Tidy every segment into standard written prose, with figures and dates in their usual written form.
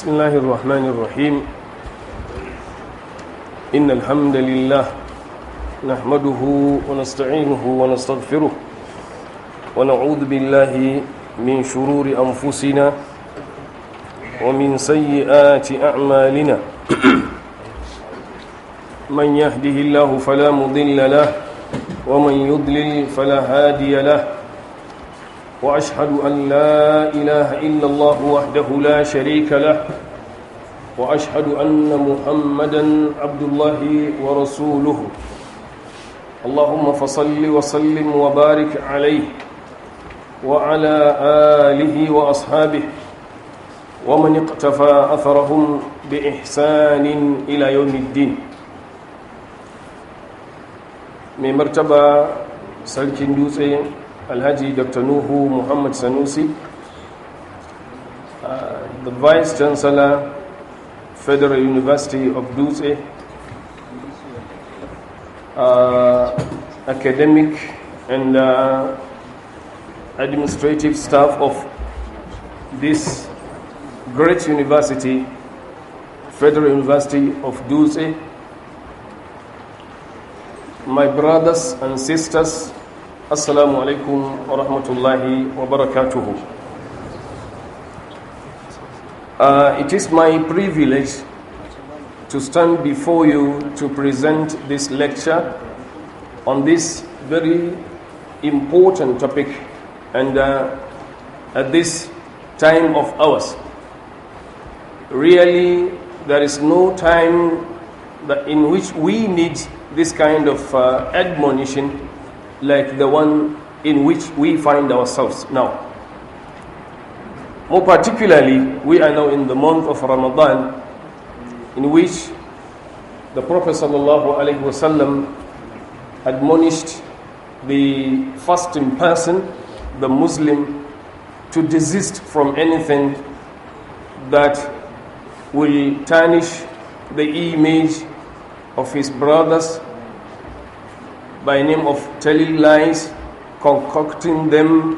بسم الله الرحمن الرحيم إن الحمد لله نحمده ونستعينه ونستغفره ونعوذ بالله من شرور أنفسنا ومن سيئات أعمالنا من يهده الله فلا مضل له ومن يضلل فلا هادي له وأشهد أن لا إله إلا الله وحده لا شريك له وأشهد أن محمدا عبد الله ورسوله اللهم فصل وسلم وبارك عليه وعلى آله وأصحابه ومن اقتفى أثرهم بإحسان إلى يوم الدين. من مرتبة سلكين دوسي Alhaji Dr. Nuhu Muhammad Sanusi, the Vice Chancellor, Federal University of Dutse, academic and administrative staff of this great university, Federal University of Dutse, my brothers and sisters, Assalamu alaikum wa rahmatullahi wa barakatuhu. It is my privilege to stand before you to present this lecture on this very important topic, and at this time of ours. Really, there is no time in which we need this kind of admonition like the one in which we find ourselves now. More particularly, we are now in the month of Ramadan, in which the Prophet ﷺ admonished the fasting person, the Muslim, to desist from anything that will tarnish the image of his brothers by name of telling lies, concocting them,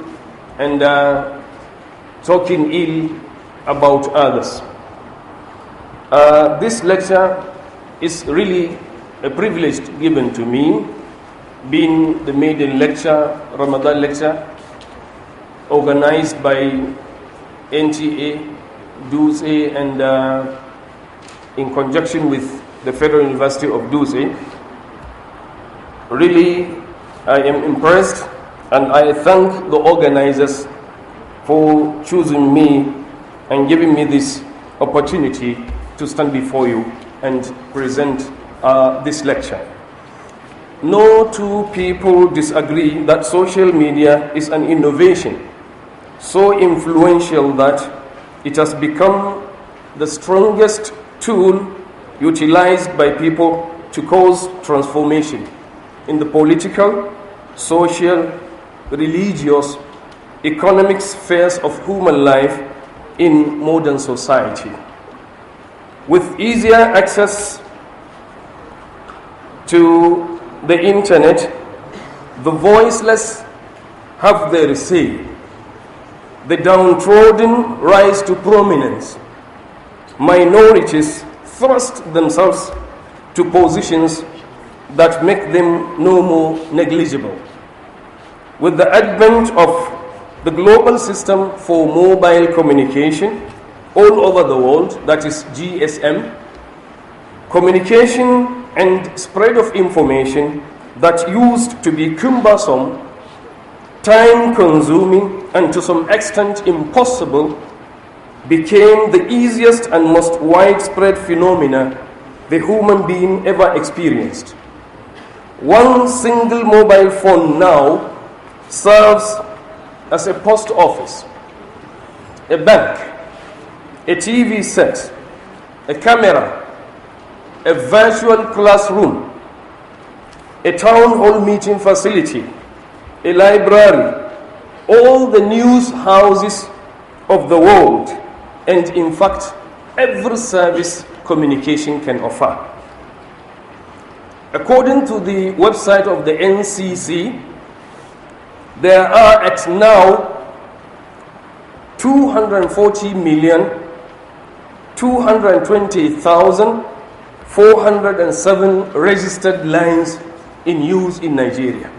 and talking ill about others. This lecture is really a privilege given to me, being the maiden lecture, Ramadan lecture, organized by NTA, Dutse, and in conjunction with the Federal University of Dutse. Really, I am impressed, and I thank the organizers for choosing me and giving me this opportunity to stand before you and present this lecture. No two people disagree that social media is an innovation so influential that it has become the strongest tool utilized by people to cause transformation in the political, social, religious, economic spheres of human life in modern society. With easier access to the internet, the voiceless have their say. The downtrodden rise to prominence. Minorities thrust themselves to positions that make them no more negligible. With the advent of the global system for mobile communication all over the world, that is GSM, communication and spread of information that used to be cumbersome, time-consuming, and to some extent impossible, became the easiest and most widespread phenomena the human being ever experienced. One single mobile phone now serves as a post office, a bank, a TV set, a camera, a virtual classroom, a town hall meeting facility, a library, all the news houses of the world, and in fact, every service communication can offer. According to the website of the NCC, there are at now 240 million 220,407 registered lines in use in Nigeria.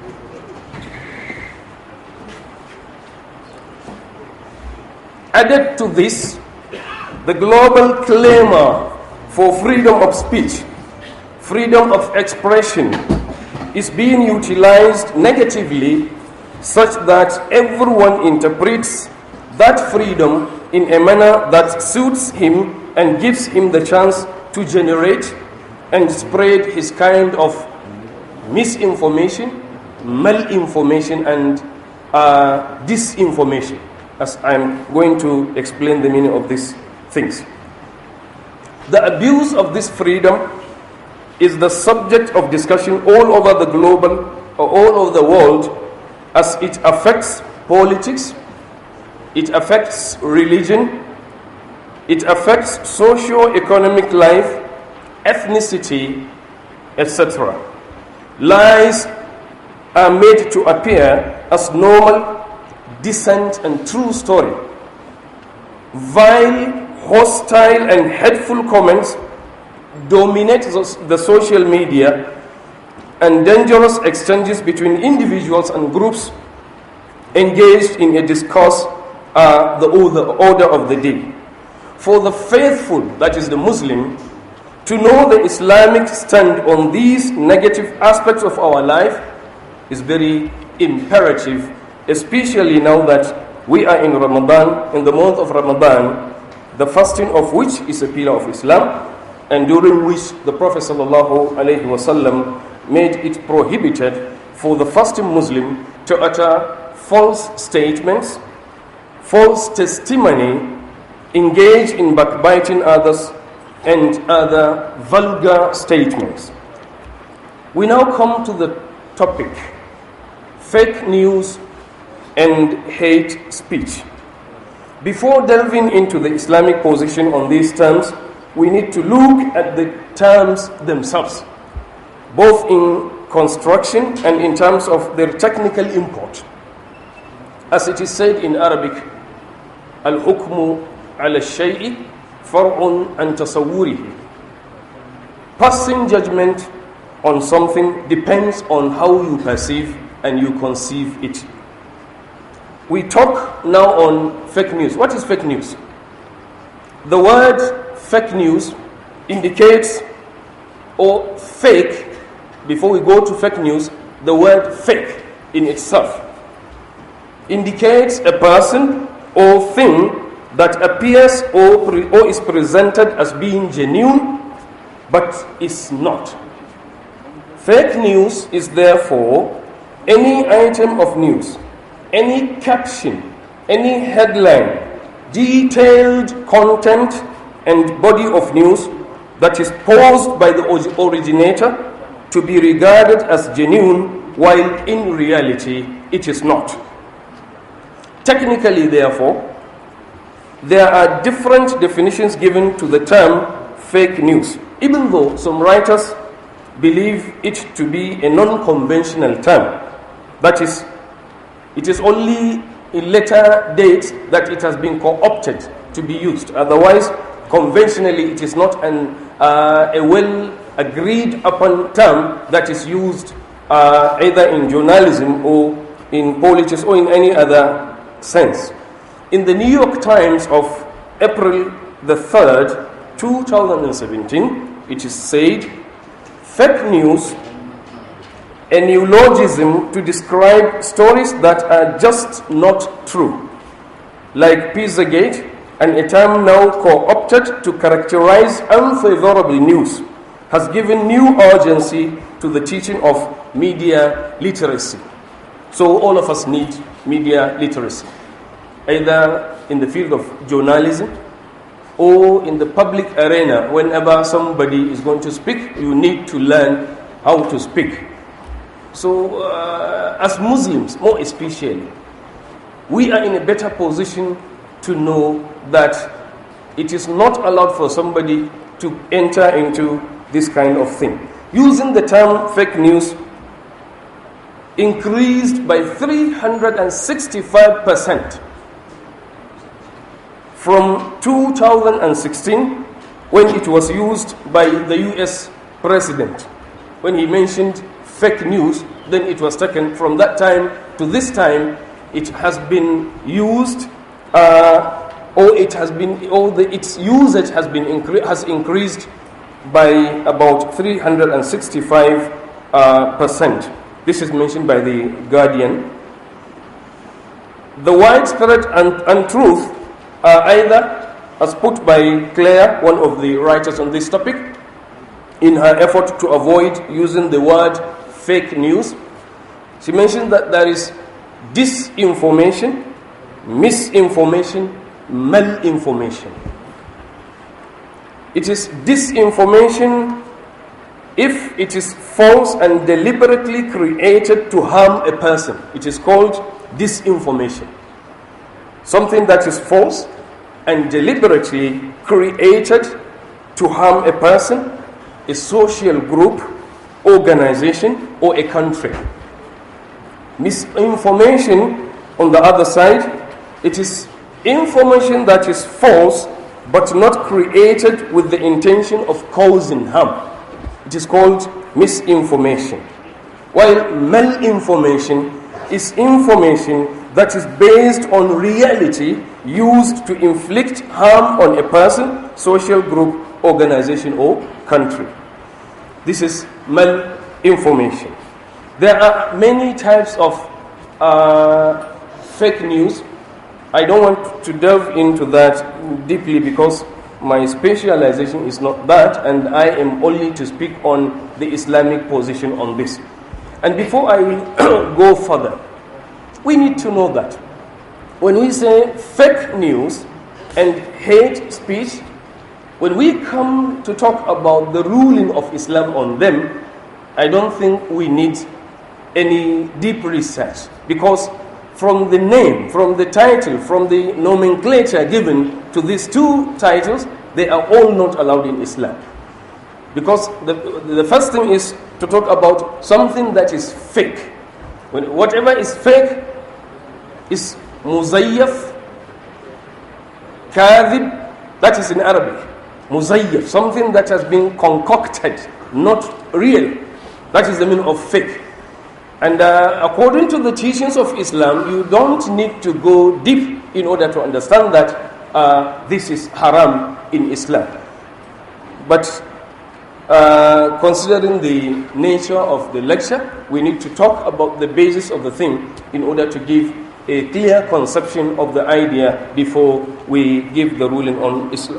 Added to this, the global clamor for freedom of speech, freedom of expression, is being utilized negatively such that everyone interprets that freedom in a manner that suits him and gives him the chance to generate and spread his kind of misinformation, malinformation, and disinformation, as I'm going to explain the meaning of these things. The abuse of this freedom is the subject of discussion all over the global or all over the world, as it affects politics, it affects religion, it affects socio-economic life, ethnicity, etc. Lies are made to appear as normal, decent, and true story. Vile, hostile, and hateful comments dominate the social media, and dangerous exchanges between individuals and groups engaged in a discourse are the order of the day. For the faithful, that is the Muslim, to know the Islamic stand on these negative aspects of our life is very imperative, especially now that we are in Ramadan, in the month of Ramadan, the fasting of which is a pillar of Islam, and during which the Prophet ﷺ made it prohibited for the fasting Muslim to utter false statements, false testimony, engage in backbiting others, and other vulgar statements. We now come to the topic, fake news and hate speech. Before delving into the Islamic position on these terms, we need to look at the terms themselves, both in construction and in terms of their technical import. As it is said in Arabic, al-hukmu ala shay'i far'un an tasawwurihi. Passing judgment on something depends on how you perceive and you conceive it. We talk now on fake news. What is fake news? The word fake news indicates, or fake, before we go to fake news, the word fake in itself indicates a person or thing that appears or is presented as being genuine but is not. Fake news is therefore any item of news, any caption, any headline, detailed content and body of news that is posed by the originator to be regarded as genuine while in reality it is not. Technically, therefore, there are different definitions given to the term fake news, even though some writers believe it to be a non-conventional term. That is, it is only in later dates that it has been co-opted to be used. Otherwise, conventionally, it is not a well-agreed upon term that is used either in journalism or in politics or in any other sense. In the New York Times of April the 3rd, 2017, it is said, fake news, a neologism to describe stories that are just not true, like Pizzagate, and a term now co-opted to characterize unfavorable news, has given new urgency to the teaching of media literacy. So all of us need media literacy, either in the field of journalism or in the public arena. Whenever somebody is going to speak, you need to learn how to speak. So as Muslims, more especially, we are in a better position to know that it is not allowed for somebody to enter into this kind of thing. Using the term fake news increased by 365% from 2016 when it was used by the US president. When he mentioned fake news, then it was taken from that time to this time. It has been used, its usage has increased by about 365%. This is mentioned by the Guardian. The widespread untruth are either, as put by Claire, one of the writers on this topic, in her effort to avoid using the word fake news. She mentioned that there is disinformation, misinformation, malinformation. It is disinformation if it is false and deliberately created to harm a person. It is called disinformation. Something that is false and deliberately created to harm a person, a social group, organization, or a country. Misinformation, on the other side, it is information that is false but not created with the intention of causing harm. It is called misinformation. While malinformation is information that is based on reality used to inflict harm on a person, social group, organization, or country. This is malinformation. There are many types of fake news. I don't want to delve into that deeply because my specialization is not that, and I am only to speak on the Islamic position on this. And before I go further, we need to know that when we say fake news and hate speech, when we come to talk about the ruling of Islam on them, I don't think we need any deep research, because from the name, from the title, from the nomenclature given to these two titles, they are all not allowed in Islam. Because the first thing is to talk about something that is fake. Whatever is fake is muzayyaf, kadhib, that is in Arabic. Muzayyaf, something that has been concocted, not real. That is the meaning of fake. And according to the teachings of Islam, you don't need to go deep in order to understand that this is haram in Islam. But considering the nature of the lecture, we need to talk about the basis of the thing in order to give a clear conception of the idea before we give the ruling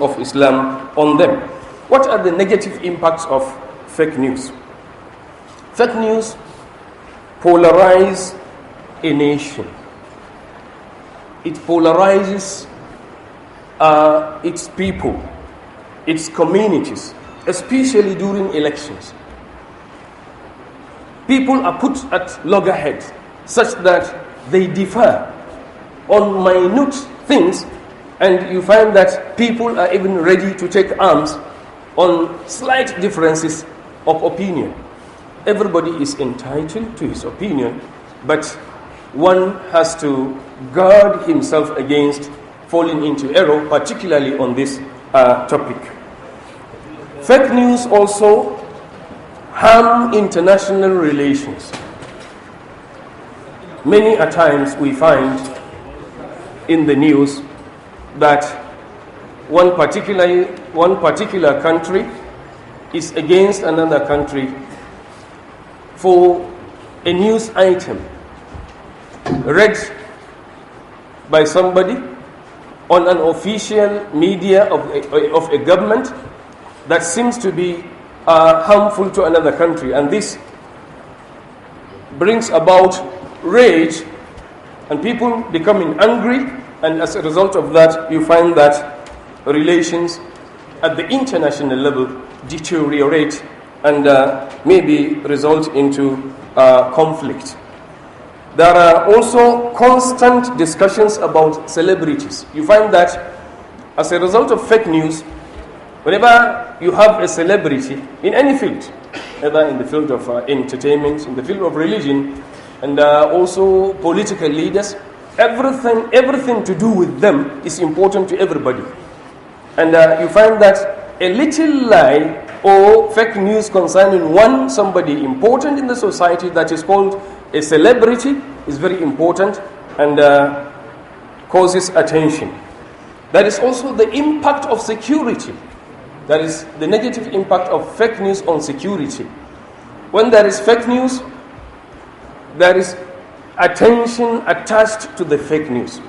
of Islam on them. What are the negative impacts of fake news? Fake news polarize a nation. It polarizes its people, its communities, especially during elections. People are put at loggerheads such that they differ on minute things, and you find that people are even ready to take arms on slight differences of opinion. Everybody is entitled to his opinion, but one has to guard himself against falling into error, particularly on this topic. Fake news also harm international relations. Many a times we find in the news that one particular country is against another country for a news item read by somebody on an official media of a government that seems to be harmful to another country, and this brings about rage and people becoming angry, and as a result of that you find that relations at the international level deteriorate and maybe result into conflict. There are also constant discussions about celebrities. You find that as a result of fake news, whenever you have a celebrity in any field, either in the field of entertainment, in the field of religion, and also political leaders, everything to do with them is important to everybody. And you find that a little lie or fake news concerning somebody important in the society that is called a celebrity is very important and causes attention. There is also the impact of security. That is the negative impact of fake news on security. When there is fake news, there is attention attached to the fake news.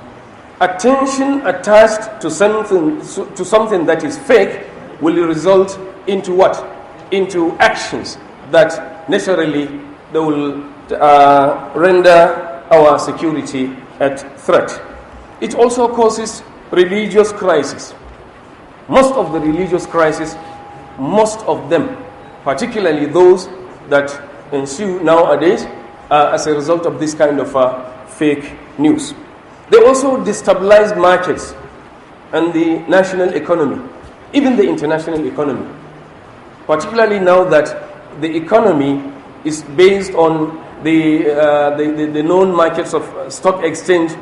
Attention attached to something that is fake will result into what? Into actions that naturally they will render our security at threat. It also causes religious crisis. Most of the religious crises, most of them, particularly those that ensue nowadays, as a result of this kind of fake news. They also destabilize markets and the national economy, even the international economy. Particularly now that the economy is based on the known markets of stock exchange,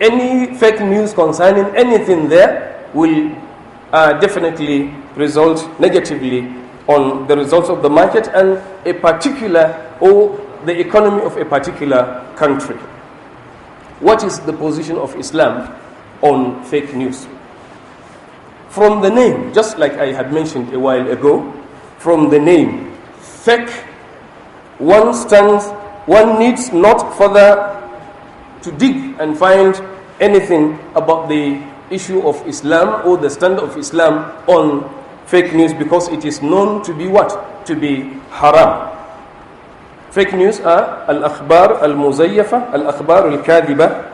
any fake news concerning anything there will definitely result negatively on the results of the market and a particular or the economy of a particular country. What is the position of Islam on fake news? From the name, just like I had mentioned a while ago, from the name, fake, one needs not further to dig and find anything about the issue of Islam or the stand of Islam on fake news because it is known to be what? To be haram. Fake news are al-akhbar al-muzayyafa, al-akhbar al-kadhiba,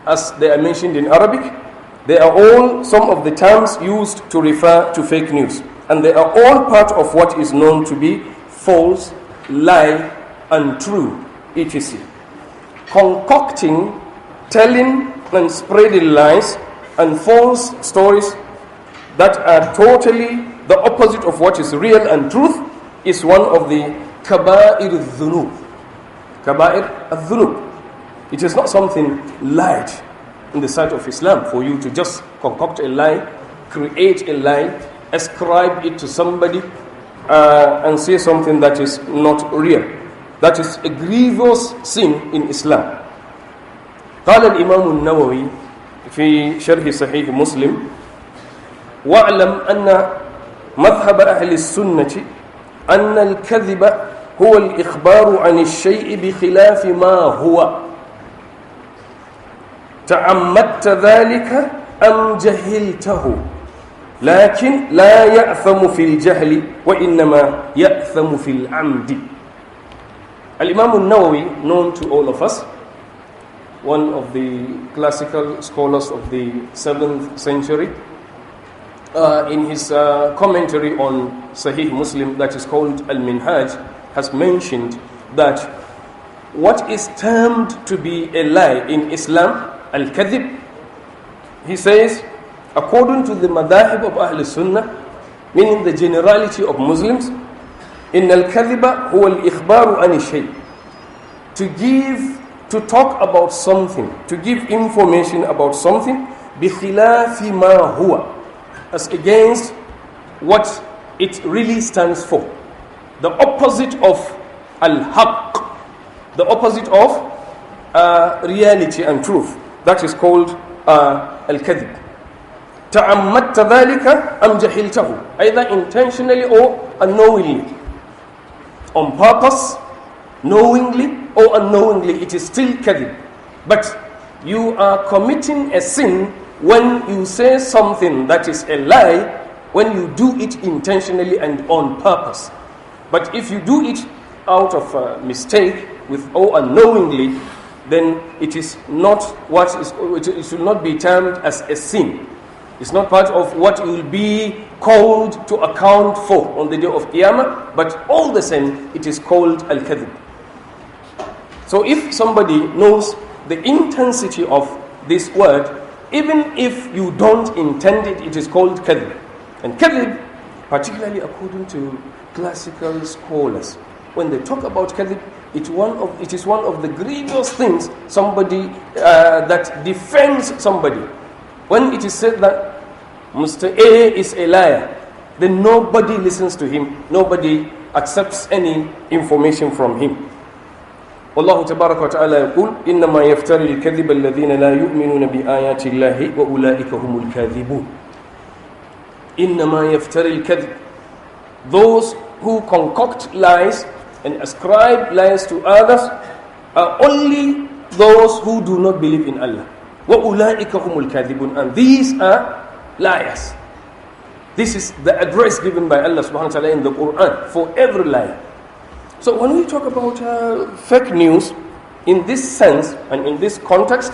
as they are mentioned in Arabic. They are all some of the terms used to refer to fake news. And they are all part of what is known to be false, lie, untrue, etc. Concocting, telling and spreading lies and false stories that are totally the opposite of what is real and truth is one of the kaba'ir al-dhunub. Kaba'ir al-dhunub. It is not something light in the sight of Islam for you to just concoct a lie, create a lie, ascribe it to somebody and say something that is not real. That is a grievous sin in Islam. قال الإمام النووي في شرح صحيح مسلم واعلم أن مذهب أهل السنة أن الكذب هو الإخبار عن الشيء بخلاف ما هو تعمدت ذلك أم جهلته لكن لا يأثم في الجهل وإنما يأثم في العمد. Al-Imam al-Nawawi, known to all of us, one of the classical scholars of the 7th century, in his commentary on Sahih Muslim that is called Al-Minhaj, has mentioned that what is termed to be a lie in Islam, al-kadhib, he says, according to the madahib of Ahl Sunnah, meaning the generality of Muslims, in al-kadhiba huwa al-ikhbaru an shay, to talk about something, to give information about something, bikhilafi ma huwa, as against what it really stands for, the opposite of al-haqq, the opposite of reality and truth. That is called al-kadhib. تعمدت ذلك أم جهلته, either intentionally or unknowingly, on purpose, knowingly or unknowingly, it is still kadhib. But you are committing a sin when you say something that is a lie, when you do it intentionally and on purpose. But if you do it out of a mistake or unknowingly, then it is not it should not be termed as a sin. It's not part of what you will be called to account for on the day of Qiyamah, but all the same, it is called al-kadhib. So if somebody knows the intensity of this word, even if you don't intend it, it is called kadhib. And kadhib, particularly according to classical scholars, when they talk about kadhib, it is one of the grievous things somebody that defends somebody. When it is said that Mr. A is a liar, then nobody listens to him, nobody accepts any information from him. والله تبارك وتعالى يقول إنما يفتري الكذب الذين لا يؤمنون بآيات الله وأولئك هم الكاذبون. إنما يفتري الكذب, those who concoct lies and ascribe lies to others are only those who do not believe in Allah. وَأُولَٰئِكَ هُمُ الْكَاذِبُونَ, and these are liars. This is the address given by Allah subhanahu wa ta'ala in the Quran for every liar. So when we talk about fake news, in this sense and in this context,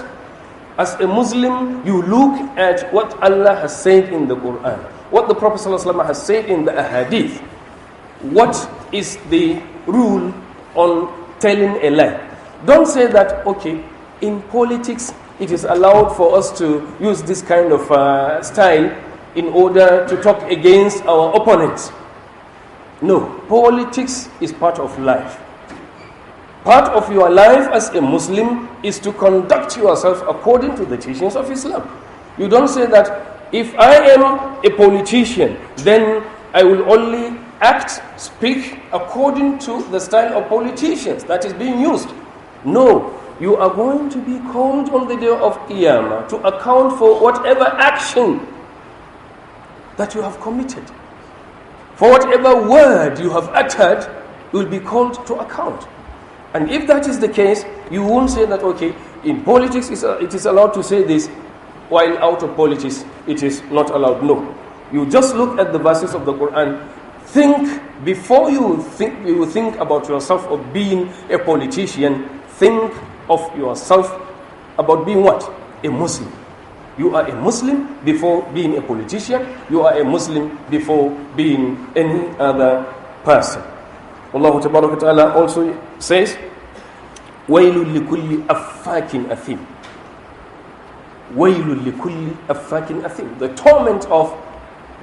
as a Muslim, you look at what Allah has said in the Quran, what the Prophet ﷺ has said in the Ahadith. What is the rule on telling a lie? Don't say that, okay, in politics, it is allowed for us to use this kind of style in order to talk against our opponents. No, politics is part of life. Part of your life as a Muslim is to conduct yourself according to the teachings of Islam. You don't say that if I am a politician, then I will only act, speak according to the style of politicians that is being used. No, you are going to be called on the day of Qiyamah to account for whatever action that you have committed. For whatever word you have uttered, you will be called to account. And if that is the case, you won't say that, okay, in politics it is allowed to say this, while out of politics it is not allowed. No. You just look at the verses of the Quran. Think before you think about yourself of being a politician. Think of yourself about being what? A Muslim. You are a Muslim before being a politician. You are a Muslim before being any other person. Allah Tabaraka Ta'ala also says, وَيْلٌ لِكُلِّ أَفَّاكٍ أَثِيمٍ. وَيْلٌ لِكُلِّ أَفَّاكٍ أَثِيمٍ. The torment of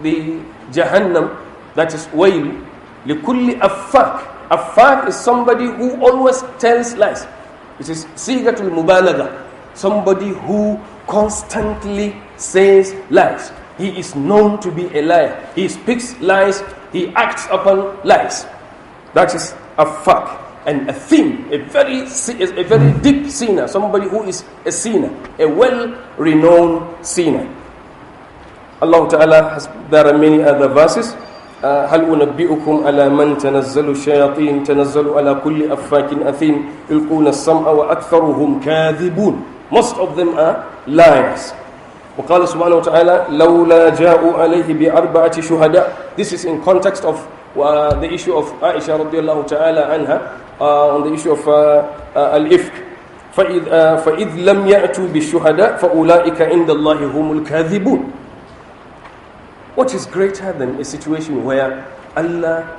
the Jahannam, that is وَيْلٌ لِكُلِّ أَفَّاكٍ. Affak is somebody who always tells lies. It is sigatul mubalagha, somebody who constantly says lies. He is known to be a liar. He speaks lies. He acts upon lies. That is affak. And a theme, a very deep sinner, somebody who is a sinner, a well-renowned sinner. Allah Ta'ala has, there are many other verses. هل أنبئكم على من تنزل الشياطين تنزل على كل أفاك أثيم يلقون السمع وأكثرهم كاذبون. Most of them are liars. وقال سبحانه وتعالى لولا جاءوا عليه بأربعة شهداء. This is in context of the issue of Aisha رضي الله تعالى عنها, on the issue of al-ifk. فإذ لم يأتوا بالشهداء فأولئك عند الله هم الكاذبون. What is greater than a situation where Allah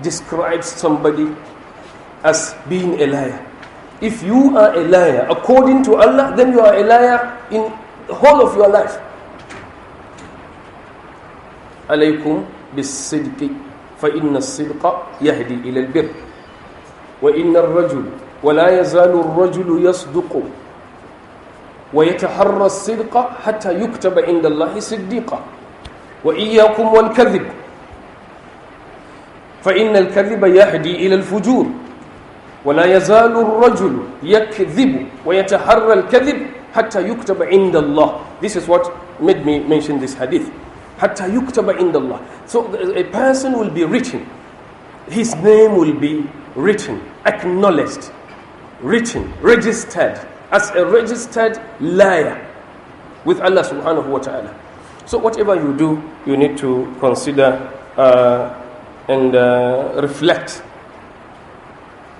describes somebody as being a liar? If you are a liar according to Allah, then you are a liar in the whole of your life. عليكم بالصدق فإن الصدق يهدي إلى البر وإن الرجل ولا يزال الرجل يصدق ويتحرى الصدق حتى يكتب عند الله صديقا وإياكم والكذب فإن الكذب يهدي إلى الفجور ولا يزال الرجل يكذب ويتحرى الكذب حتى يكتب عند الله. This is what made me mention this hadith. حتى يكتب عند الله. So a person will be written, his name will be written, acknowledged, written, registered as a registered liar with Allah subhanahu wa ta'ala. So whatever you do, you need to consider and reflect.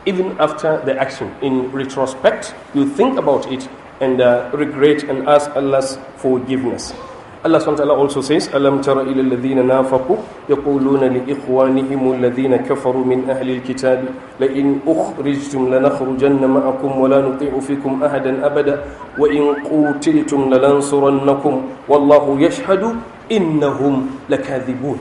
Even after the action, in retrospect, you think about it and regret and ask Allah's forgiveness. Allah subhanahu wa ta'ala also says, أَلَمْ تَرَ إِلَى الَّذِينَ نَافَقُوا يَقُولُونَ لِإِخْوَانِهِمُ الَّذِينَ كَفَرُوا مِنْ أَهْلِ الْكِتَابِ لَئِنْ أُخْرِجْتُمْ لَنَخْرُجَنَّ مَعَكُمْ وَلَا نُطِيعُ فِيكُمْ أَحَدًا أَبَدًا وَإِنْ قُوتِلْتُمْ لَنَنْصُرَنَّكُمْ وَاللَّهُ يَشْهَدُ إِنَّهُمْ لَكَاذِبُونَ.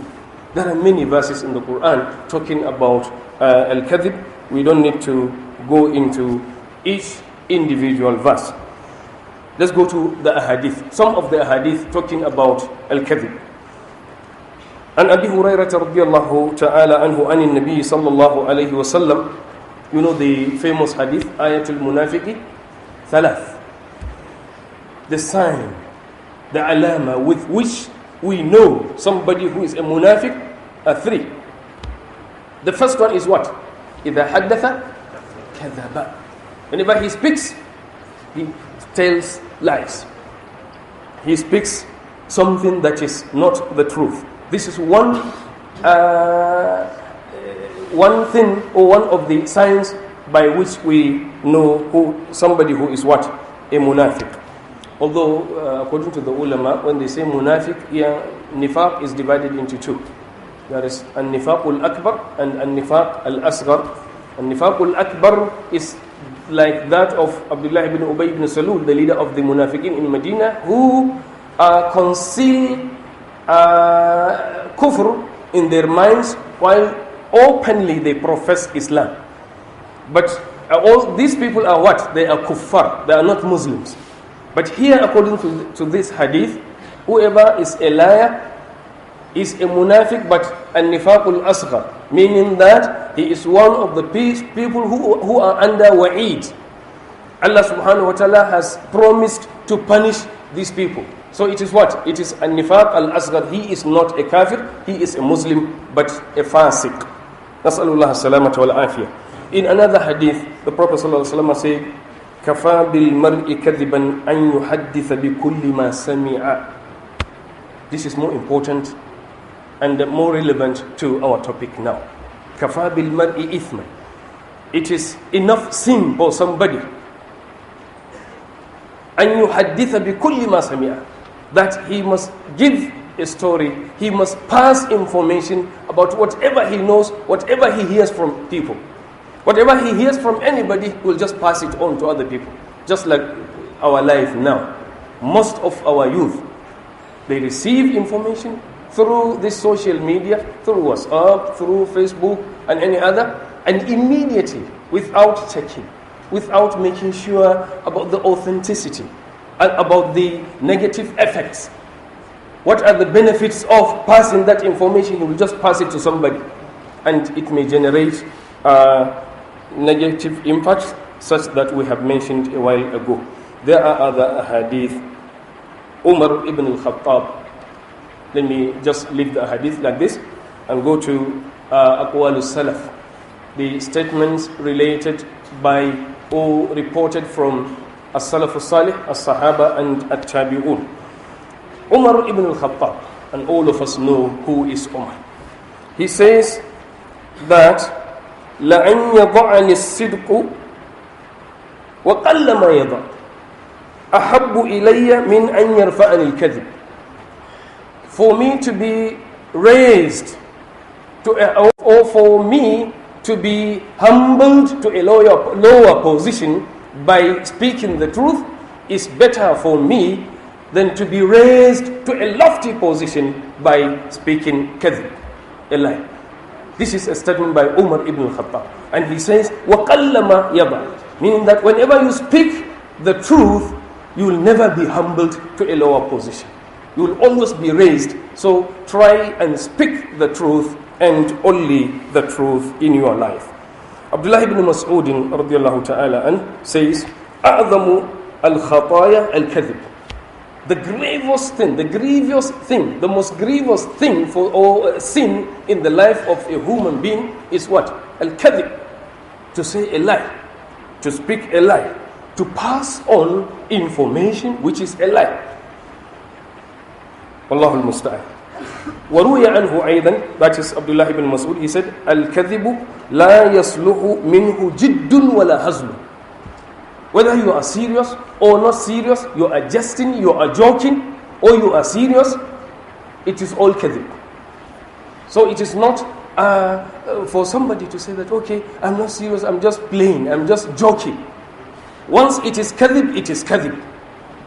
There are many verses in the Quran talking about al-kadhib. We don't need to go into each individual verse. Let's go to the ahadith. Some of the ahadith talking about al-kadhib. عن أبي هريرة رضي الله تعالى عنه عن النبي صلى الله عليه وسلم. You know the famous hadith, Ayatul Munafiqi Thalath. The sign, the alama with which we know somebody who is a munafiq are three. The first one is what? إذا حدث كذب. Whenever he speaks, he tells lies. He speaks something that is not the truth. This is one thing, or one of the signs by which we know somebody who is what? A munafiq. Although, according to the ulama, when they say munafiq, here, nifaq is divided into two. There is an-nifaq al-akbar and an-nifaq al-asghar. An-nifaq al-akbar is like that of Abdullah ibn Ubay ibn Salul, the leader of the munafiqin in Medina, who conceal kufr in their minds while openly they profess Islam. But all these people are what? They are kuffar. They are not Muslims. But here, according to this hadith, whoever is a liar is a munafiq, but an-nifaqul asghar, meaning that he is one of the people who are under wa'id. Allah subhanahu wa ta'ala has promised to punish these people. So it is what? It is an-nifaq al-asghar. He is not a kafir, he is a Muslim, but a fasiq. Nas'alullah salamata wal afiyah. In another hadith, the Prophet sallallahu alaihi wasallam said, كَفَى بِالْمَرْءِ كَذِبًا أَنْ يُحَدِّثَ بِكُلِّ مَا سَمِعَ. This is more important and more relevant to our topic now. كَفَى بِالْمَرْءِ إِثْمًا. It is enough sin for somebody أَنْ يُحَدِّثَ بِكُلِّ مَا سَمِعَ, that he must give a story, he must pass information about whatever he knows, whatever he hears from people. Whatever he hears from anybody, he will just pass it on to other people. Just like our life now. Most of our youth, they receive information through this social media, through WhatsApp, through Facebook, and any other, and immediately, without checking, without making sure about the authenticity, and about the negative effects. What are the benefits of passing that information? You will just pass it to somebody, and it may generate negative impacts such that we have mentioned a while ago. There are other hadith. Umar ibn al-Khattab. Let me just leave the hadith like this and go to Aqwal al-Salaf, the statements related by or reported from as-Salaf al-Salih, as-Sahaba and at-Tabi'un. Umar ibn al-Khattab, and all of us know who is Umar. He says that لأن يضعني الصدق وقل ما يضع أحب إلي من أن يرفعني الكذب. For me to be raised or for me to be humbled to a lower position by speaking the truth is better for me than to be raised to a lofty position by speaking kadhib, a lie. This is a statement by Umar ibn al-Khattab. And he says, وَقَلَّ مَا يَضَعُ, meaning that whenever you speak the truth, you will never be humbled to a lower position. You will always be raised. So try and speak the truth and only the truth in your life. Abdullah ibn Mas'ud radiyallahu ta'ala says, أَعْظَمُ الْخَطَايَا الْكَذِبِ. The grievous thing, the most grievous thing or sin in the life of a human being is what? Al-kadhib. To say a lie, to speak a lie, to pass on information which is a lie. Wallahu al-musta'an. وروي عنه أيضا, that is Abdullah ibn Mas'ud, he said, الكذب لا يصلح منه جد ولا هزل. Whether you are serious or not serious, you are jesting, you are joking, or you are serious, it is all kadhib. So it is not for somebody to say that, okay, I'm not serious, I'm just playing, I'm just joking. Once it is kadhib, it is kadhib.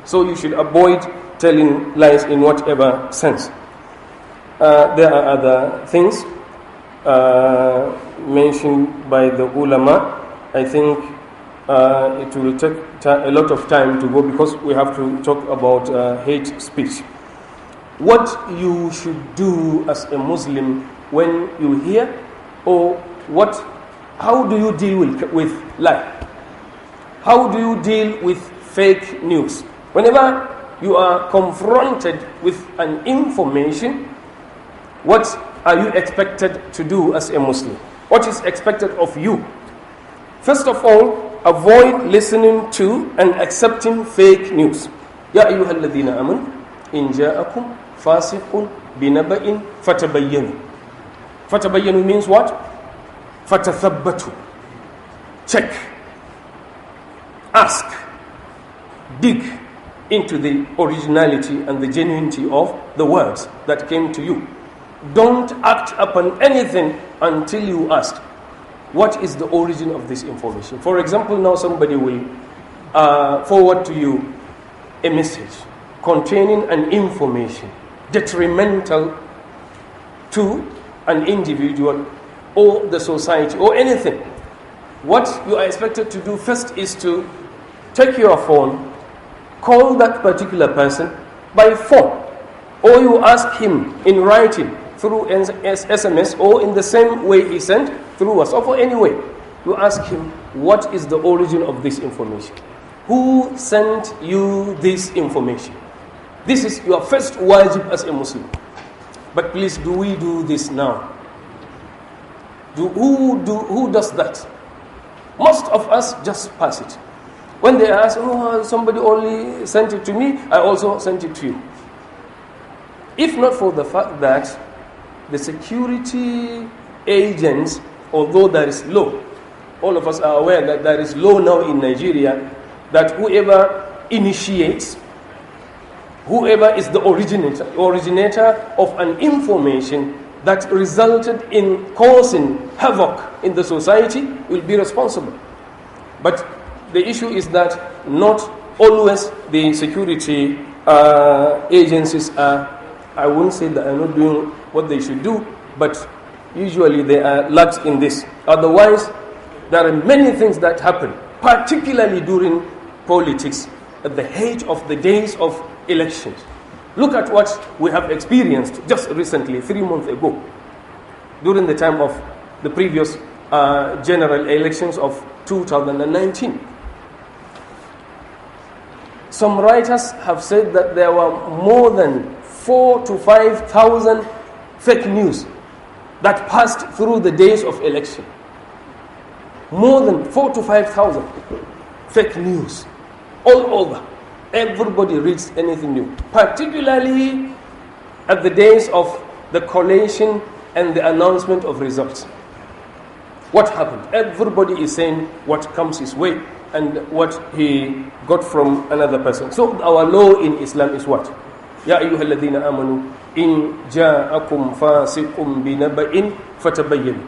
So you should avoid telling lies in whatever sense. There are other things mentioned by the ulama. I think it will take a lot of time to go because we have to talk about hate speech. what you should do as a Muslim when you hear, or how do you deal with lie? How do you deal with fake news? Whenever you are confronted with an information, what are you expected to do as a Muslim? What is expected of you? First of all, avoid listening to and accepting fake news. Ya ayyuhalladhina amanu in ja'akum fasiqun binaba'in fatabayyanu. Fatabayyanu means what? Fatathabbatu. Check. Ask. Dig into the originality and the genuinity of the words that came to you. Don't act upon anything until you ask, what is the origin of this information? For example, now somebody will forward to you a message containing an information detrimental to an individual or the society or anything. What you are expected to do first is to take your phone, call that particular person by phone, or you ask him in writing through SMS, or in the same way he sent through WhatsApp, or any way. You ask him, what is the origin of this information? Who sent you this information? This is your first wajib as a Muslim. But please, do we do this now? Who does that? Most of us just pass it. When they ask, somebody only sent it to me, I also sent it to you. If not for the fact that the security agents, although there is law, all of us are aware that there is law now in Nigeria, that whoever initiates, whoever is the originator of an information that resulted in causing havoc in the society will be responsible. But the issue is that not always the security agencies are, I won't say that are not doing what they should do, but usually they are lax in this. Otherwise, there are many things that happen, particularly during politics, at the height of the days of elections. Look at what we have experienced just recently, 3 months ago, during the time of the previous general elections of 2019. Some writers have said that there were more than 4,000 to 5,000 fake news that passed through the days of election. More than 4,000 to 5,000 fake news all over. Everybody reads anything new, particularly at the days of the collation and the announcement of results. What happened? Everybody is saying what comes his way and what he got from another person. So our law in Islam is what? Ya ayyuhalladhina amanu in ja'akum fasiqun binaba'in fatabayyan.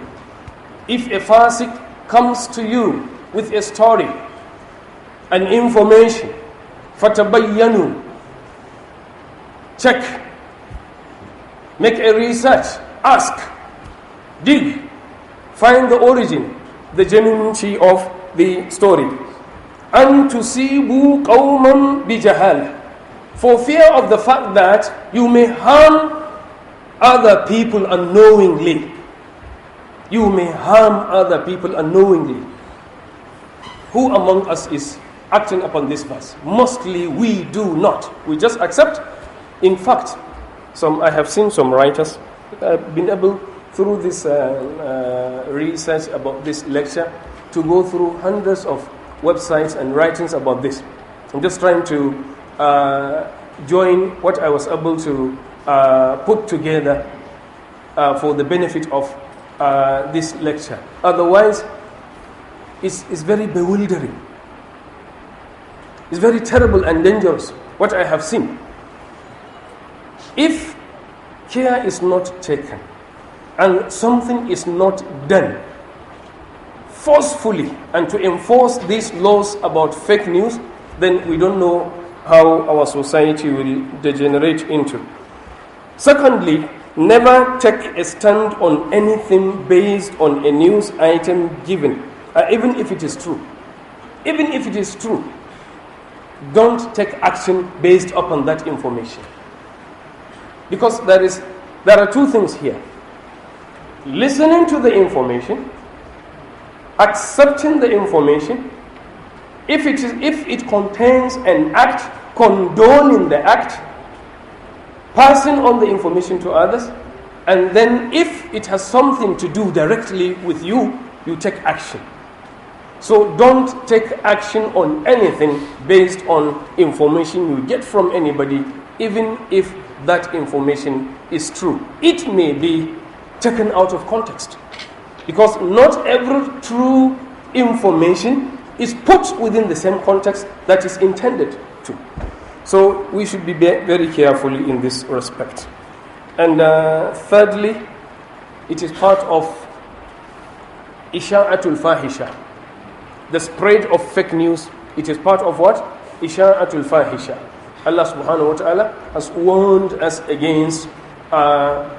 If a fasiq comes to you with a story, an information, fatabayyanu, check, make a research, ask, dig, find the origin, the genuinity of the story. And tusibu qawman bijahal, for fear of the fact that you may harm other people unknowingly. You may harm other people unknowingly. Who among us is acting upon this verse? Mostly we do not. We just accept. In fact, I have seen some writers have been able, through this research about this lecture, to go through hundreds of websites and writings about this. I'm just trying to join what I was able to put together for the benefit of this lecture. Otherwise, it's very bewildering. It's very terrible and dangerous, what I have seen. If care is not taken and something is not done forcefully and to enforce these laws about fake news, then we don't know how our society will degenerate into. Secondly, never take a stand on anything based on a news item given, even if it is true. Even if it is true, don't take action based upon that information. Because there are two things here. Listening to the information, accepting the information, if it contains an act, condoning the act, passing on the information to others, and then if it has something to do directly with you, you take action. So don't take action on anything based on information you get from anybody, even if that information is true. It may be taken out of context, because not every true information is put within the same context that is intended to. So we should be very careful in this respect. And thirdly, it is part of Isha'atul Fahisha. The spread of fake news, it is part of what? Isha'atul Fahisha. Allah subhanahu wa ta'ala has warned us against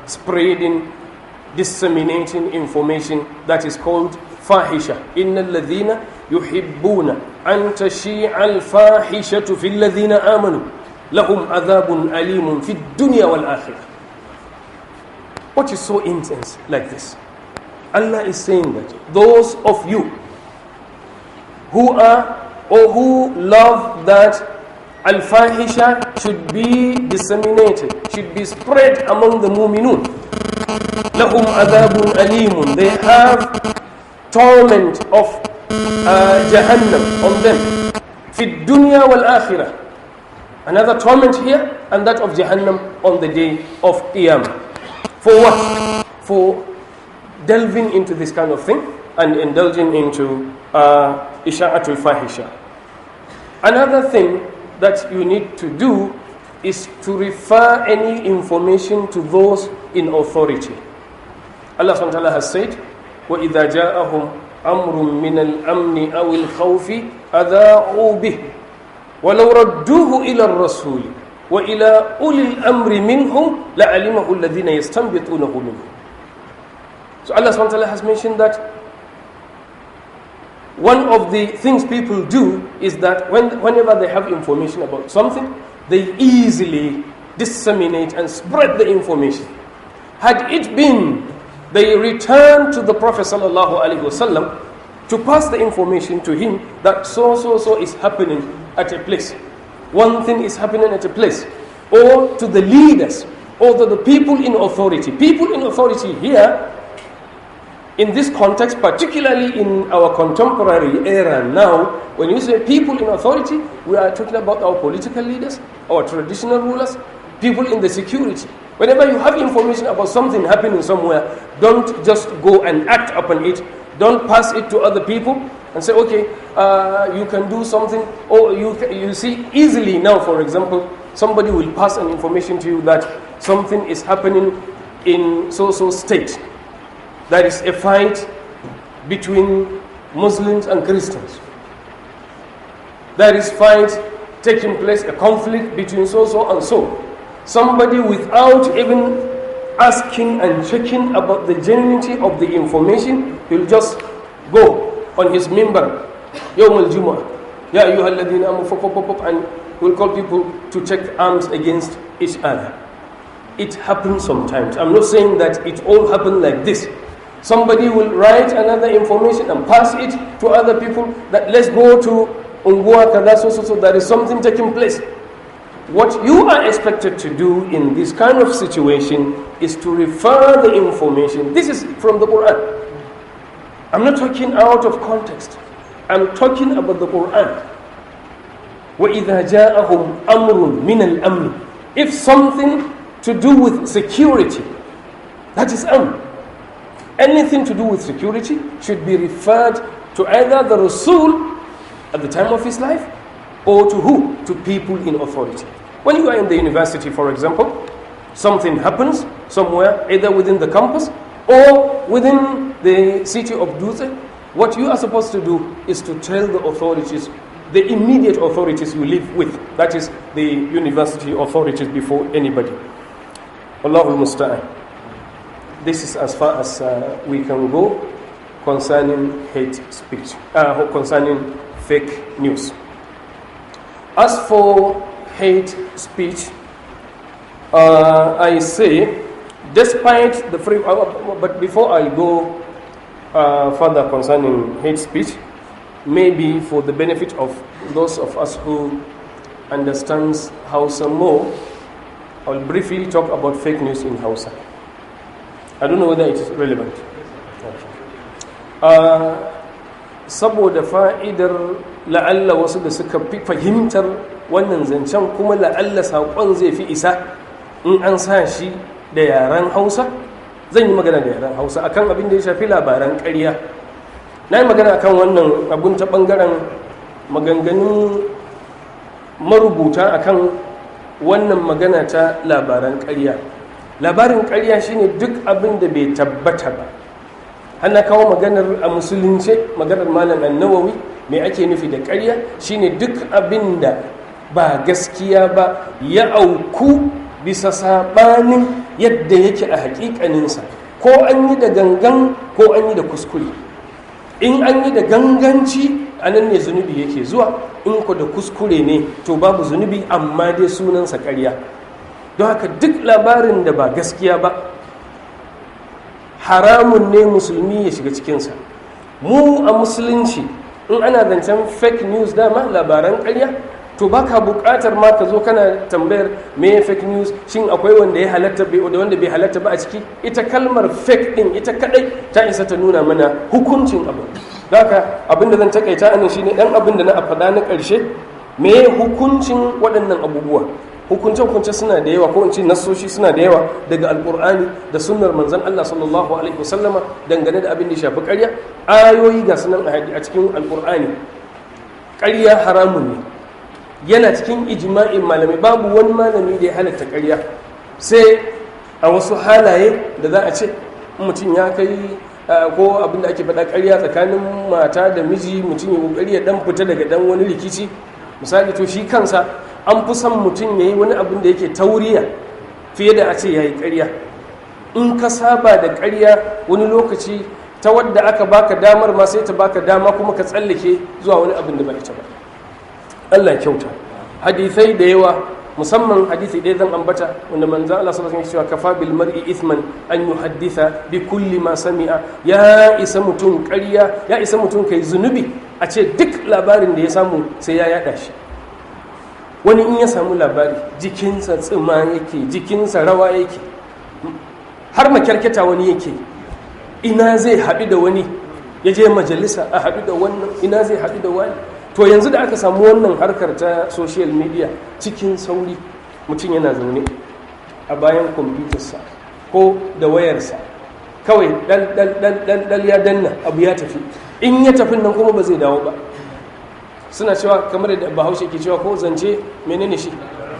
spreading, disseminating information that is called fahisha. Inna alladhina yuhibbuna an tashi'a al-fahishatu fil ladhina amanu lahum adhabun alimun fid dunya wal akhirah. What is so intense like this? Allah is saying that those of you who are or who love that al-fahisha should be disseminated, should be spread among the mu'minun, lahum adhabun alimun, they have torment of Jahannam on them, fi dunya wal akhirah, another torment here, and that of Jahannam on the day of Qiyamah. For what? For delving into this kind of thing and indulging into Isha'atul Fahisha. Another thing that you need to do is to refer any information to those in authority. Allah subhanahu wa ta'ala has said, وَإِذَا جَاءَهُمْ أَمْرٌ مِّنَ الْأَمْنِ أَوِ الْخَوْفِ أَذَاعُوا بِهِ وَلَوْ رَدُّوهُ إِلَى الرَّسُولِ وَإِلَى أُولِي الْأَمْرِ مِنْهُمْ لَعَلِمَهُ الَّذِينَ يَسْتَنبِطُونَهُ مِنْهُمْ. So Allah subhanahu wa ta'ala has mentioned that one of the things people do is that whenever they have information about something, they easily disseminate and spread the information. Had it been they return to the Prophet sallallahu alaihi wasallam to pass the information to him that so is happening at a place, one thing is happening at a place, or to the leaders, or to the people in authority. People in authority here, in this context, particularly in our contemporary era now, when you say people in authority, we are talking about our political leaders, our traditional rulers, people in the security. Whenever you have information about something happening somewhere, don't just go and act upon it. Don't pass it to other people and say, okay, you can do something. Or you see easily now, for example, somebody will pass an information to you that something is happening in so-so state. There is a fight between Muslims and Christians. There is fight taking place, a conflict between so and so. Somebody, without even asking and checking about the genuinity of the information, will just go on his mimbar, Yawm al-Jumu'ah, Ya ayyuhal ladhina amanu, and will call people to take arms against each other. It happens sometimes. I'm not saying that it all happened like this. Somebody will write another information and pass it to other people that let's go to Ungua Kada, so there is something taking place. What you are expected to do in this kind of situation is to refer the information. This is from the Quran. I'm not talking out of context. I'm talking about the Quran. وَإِذَا جَاءَهُمْ أَمْرٌ مِّنَ الْأَمْنِ. If something to do with security, that is amr. Anything to do with security should be referred to either the Rasul at the time of his life, or to who? To people in authority. When you are in the university, for example, something happens somewhere, either within the campus or within the city of Dutse, what you are supposed to do is to tell the authorities, the immediate authorities you live with, that is the university authorities, before anybody. Allahul Musta'an. This is as far as we can go concerning hate speech, concerning fake news. As for hate speech, I say, despite the free, but before I go further concerning hate speech, maybe for the benefit of those of us who understands Hausa more, I'll briefly talk about fake news in Hausa. I don't know whether it is relevant. Saboda fa'idar la'alla wasu da suka fi fahimtar wannan zancen kuma la'alla saƙon zai fi isa in an sa shi da yaren Hausa, zan yi magana da yaren Hausa akan abin da ya shafi labaran ƙarya. Na yi magana akan wannan abun ta ɓangaren maganganun marubuta akan wannan magana ta labaran ƙarya. Labarin ƙarya shine duk abin da bai tabbata ba. Hana kawo maganar a musulunce, maganar malam An-Nawawi, me ake nufi da ƙarya shine duk abin da ba gaskiya ba ya auku bisa saɓanin yadda yake a haƙiƙaninsa, ko an yi da gangan ko an yi da kuskure. In an yi da ganganci, a nan ne zunubi yake zuwa, in ku da kuskure ne to babu zunubi, amma dai sunansa ƙarya. Don haka duk labarin da ba gaskiya ba haramun ne musulmi ya shiga cikinsa. Mu a musulunci in ana zancen fake news, dama labaran ƙarya, to baka buƙatar ma ka zo kana tambayar me fake news, shin akwai wanda ya halatta da wanda bai halatta ba a ciki. Ita kalmar fake din ita kadai ta isa ta nuna mana hukuncin abu. Haka abin da zan takaita anan shine dan abin da na faɗa na ƙarshe, me hukuncin waɗannan abubuwa. Hukunce-hukunce suna da yawa, ko in ce nassoshi suna da yawa daga alkur'ani da sunnar manzon Allah sallallahu alaihi wasallama dangane da abin da ya shafi ƙarya. Ayoyi ga sunan a cikin alkur'ani. Ƙarya haramun ne, yana cikin ijma'in malamai, babu wani malami da ya halatta ƙarya, sai a wasu halaye da za a ce mutum ya kai ko abin da ake faɗa ƙarya tsakanin mata da miji, mutum ya ƙoƙari ya ɗan fita daga ɗan wani rikici misali, to shi kansa an fi son mutum ya yi wani abin da yake tauriya fiye da a ce ya yi ƙarya. In ka saba da ƙarya wani lokaci ta wadda aka baka damar ma sai ta baka dama kuma ka tsallake zuwa wani abin da ba ita ba. Allah ya kyauta. Hadisai da yawa, musamman hadisi ɗaya zan ambata wanda manzo Allah sallallahu alaihi wasallam ya ce kafa bil mar'i ithman an yuhaddisa bi kulli ma sami'a. Ya isa mutum ƙarya, ya isa mutum kai zunubi a ce duk labarin da ya samu sai ya yada shi. Wani in ya samu labari jikinsa tsima yake, jikinsa rawa yake, har makyarketa wani yake. Ina zai haɗu da wani, ya je majalisa a haɗu da wannan, ina zai haɗu da wani. To yanzu da aka samu wannan harkar ta social media, cikin sauri mutum yana zaune a bayan kwamfutarsa ko da wayarsa, kawai dal ya danna abu ya tafi. In ya tafi nan kuma ba zai dawo ba. Suna cewa kamar da Bahaushe ke cewa ko zance menene shi,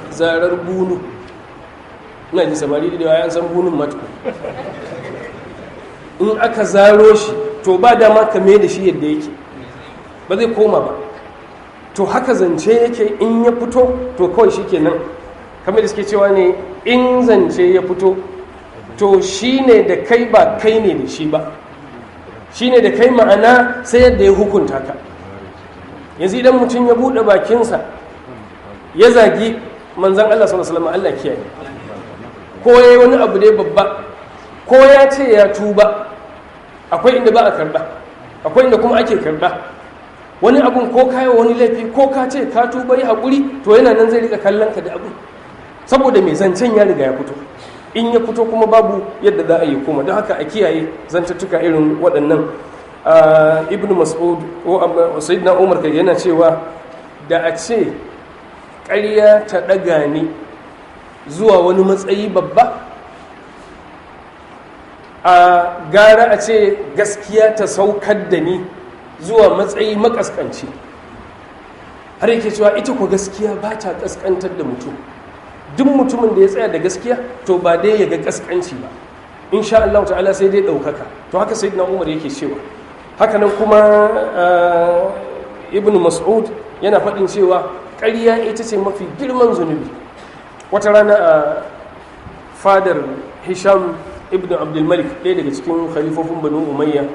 zarar bunu. Ina ji samari da yawa an san bunun matuku. In aka zaro shi to ba dama ka mai da shi yadda yake, ba zai koma ba. To haka zance yake, in ya fito to kawai shi kenan. Kamar da suke cewa ne, in zance ya fito to shi ne da kai, ba kai ne da shi ba. Shi ne da kai, ma'ana sai yadda ya hukunta ka. Yanzu idan mutum ya buɗe bakinsa ya zagi manzan Allah sallallahu alaihi wasallam, Allah kiyaye, ko ya yi wani abu dai babba, ko ya ce ya tuba, akwai inda ba a karɓa, akwai inda kuma ake karɓa. Wani abun ko kayi wani laifi ko ka ce ka tuba yi haƙuri, to yana nan zai rika kallon ka da abun, saboda mai zancen ya riga ya fito. In ya fito kuma babu yadda za a yi kuma. Don haka a kiyaye zantattuka irin waɗannan. Ibn Mas'ud ko Sayyidina Umar kai yana cewa da a ce ƙarya ta ɗaga ni zuwa wani matsayi babba, a gara a ce gaskiya ta saukar da ni zuwa matsayi makaskanci. Har yake cewa ita ko gaskiya ba ta kaskantar da mutum. Duk mutumin da ya tsaya da gaskiya to ba dai ya ga kaskanci ba, insha Allah ta'ala sai dai ɗaukaka. To haka Sayyidina Umar yake cewa. Hakanan kuma Ibn Mas'ud yana faɗin cewa ƙarya ita ce mafi girman zunubi. Wata rana a fadar Hisham ibn Abdulmalik, ɗaya daga cikin khalifofin Banu Umayya,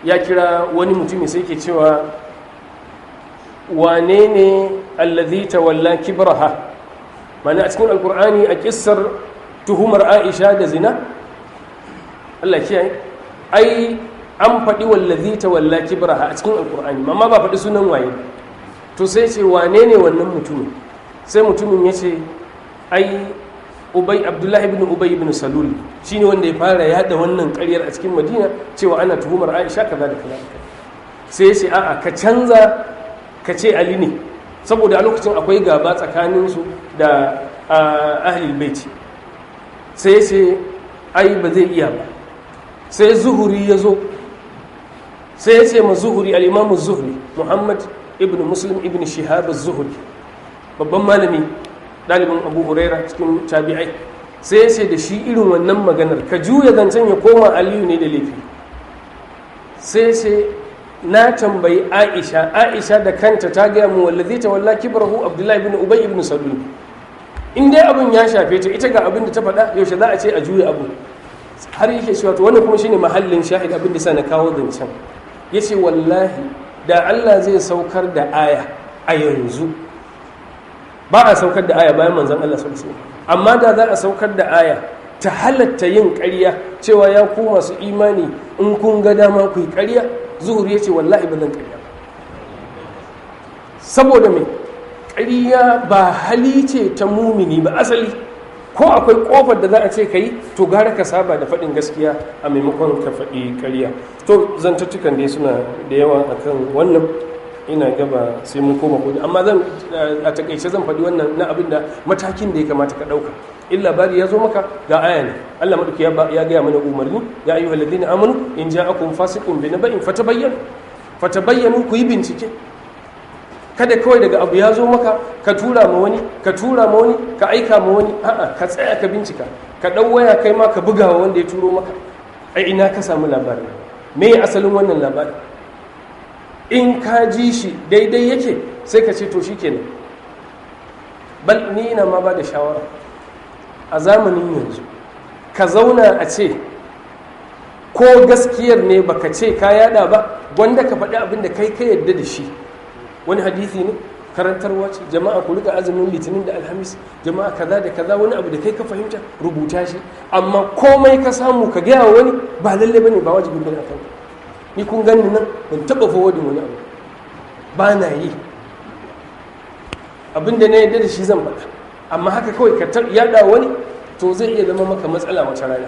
ya kira wani mutumi sai ke cewa, wane ne allazi tawalla kibraha, ma'ana a cikin alkur'ani a kissar tuhumar Aisha da zina Allah kiyaye ai an faɗi wallazi tawalla kibraha a cikin alkur'ani amma ba faɗi sunan waye to sai ce wane ne wannan mutumin sai mutumin ya ce ai Abdullahi ibn Ubay ibn Salul shine wanda ya fara yada wannan ƙaryar a cikin Madina cewa ana tuhumar Aisha kaza da kaza sai ya ce a'a ka canza ka ce Ali ne saboda a lokacin akwai gaba tsakaninsu da ahlul baiti sai ya ce ai ba zai iya ba sai Zuhuri ya zo sai ya ce ma Zuhuri al-Imam Zuhri Muhammad ibn Muslim ibn Shihab az-Zuhri babban malami dalibin Abu Huraira cikin tabi'ai sai ya ce da shi irin wannan maganar ka juya zancen ya koma Aliyu ne da laifi sai ya ce na tambayi Aisha da kanta ta gaya mu wallazi tawalla kibrahu Abdullahi ibn Ubay ibn Salul in dai abin ya shafe ta ita ga abin da ta faɗa yaushe za a ce a juya abu har yake cewa to wannan kuma shine mahallin shahid abin da sa na kawo zancen yace wallahi da Allah zai saukar da aya a yanzu ba a saukar da aya bayan manzon Allah sallallahu alaihi wasallam amma da za a saukar da aya ta halatta yin ƙarya cewa ya ku masu imani in kun ga dama ku yi ƙarya Zuhuri yace wallahi ba zan ƙarya saboda me ƙarya ba hali ce ta mumini ba asali ko akwai kofar da za a ce ka yi to gara ka saba da faɗin gaskiya a maimakon ka faɗi ƙarya to zantattukan dai suna da yawa akan wannan ina gaba sai mun koma kudi amma zan a takaice zan faɗi wannan na abin da matakin da ya kamata ka ɗauka in labari ya zo maka ga aya ne Allah madauki ya gaya mana umarni ya ayyuhal ladina amanu in ja'akum fasiqun bi naba'in fatabayyanu ku yi bincike kada kawai daga abu ya zo maka ka tura ma wani ka aika ma wani a'a ka tsaya ka bincika ka dau waya kai ma ka buga wa wanda ya turo maka ai ina ka samu labarin me asalin wannan labarin in ka ji shi daidai yake sai ka ce to shikenan bal ni ina ma ba da shawara a zamanin yanzu ka zauna a ce ko gaskiyar ne baka ce ka yada ba wanda ka faɗi abin da kai ka yarda da shi wani hadisi ne karantarwa ce jama'a ku rika azumin litinin da alhamis jama'a kaza da kaza wani abu da kai ka fahimta rubuta shi amma komai ka samu ka gaya wani ba lalle bane ba wajibin bane akan ni kun gani nan ban taba forwardin wani abu ba na yi abinda na yadda da shi zan faɗa amma haka kawai ka yada wani to zai iya zama maka matsala wata rana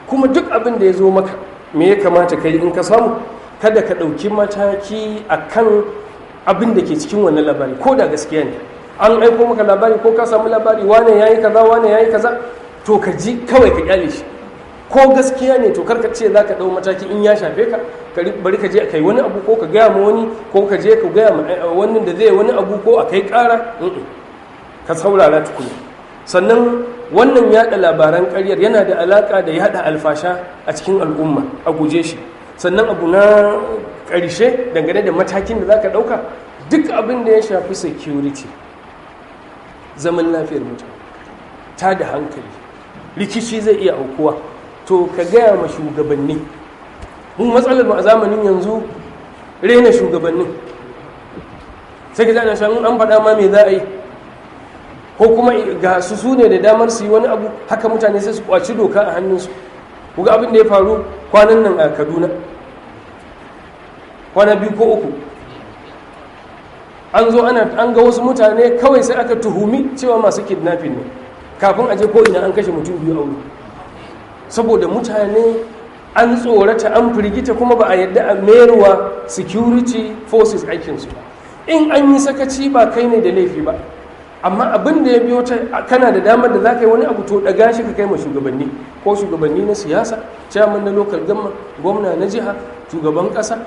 kuma duk abin da ya zo maka me ya kamata ka yi in ka samu kada ka ɗauki mataki akan abin da ke cikin wannan labari ko da gaskiya ne an aiko maka labari ko ka samu labari wane yayi kaza to ka ji kawai ka kyale shi ko gaskiya ne to karka ce za ka ɗau mataki in ya shafe ka bari ka je kai wani abu ko ka gaya ma wani ko ka je ka gaya ma wannan da zai wani abu ko a kai ƙara ka saurara tukuna sannan wannan yada labaran ƙaryar yana da alaƙa da yada alfasha a cikin al'umma a guje shi sannan abu na ƙarshe dangane da matakin da za ka ɗauka duk abin da ya shafi security zaman lafiyar mutane ta da hankali rikici zai iya aukuwa to ka gaya ma shugabanni mun matsalar mu a zamanin yanzu rena shugabannin sai ka zana shan an faɗa ma me za a yi ko kuma ga su ne da damar su yi wani abu haka mutane sai su kwaci doka a hannunsu kuga abin da ya faru kwanan nan a Kaduna kwana 2 ko 3 an zo an ga wasu mutane kawai sai aka tuhumi cewa masu kidnapping ne kafin aje ko ina an kashe mutum 2 a wuri saboda mutane an tsorata an firgita kuma ba a yadda a mayarwa security forces aikinsu ba in an yi sakaci ba kai ne da laifi ba amma abin da ya biyo ta kana da damar da za ka yi wani abu to daga shi ka kai ma shugabanni ko shugabanni na siyasa chairman na local government gwamna na jiha shugaban kasa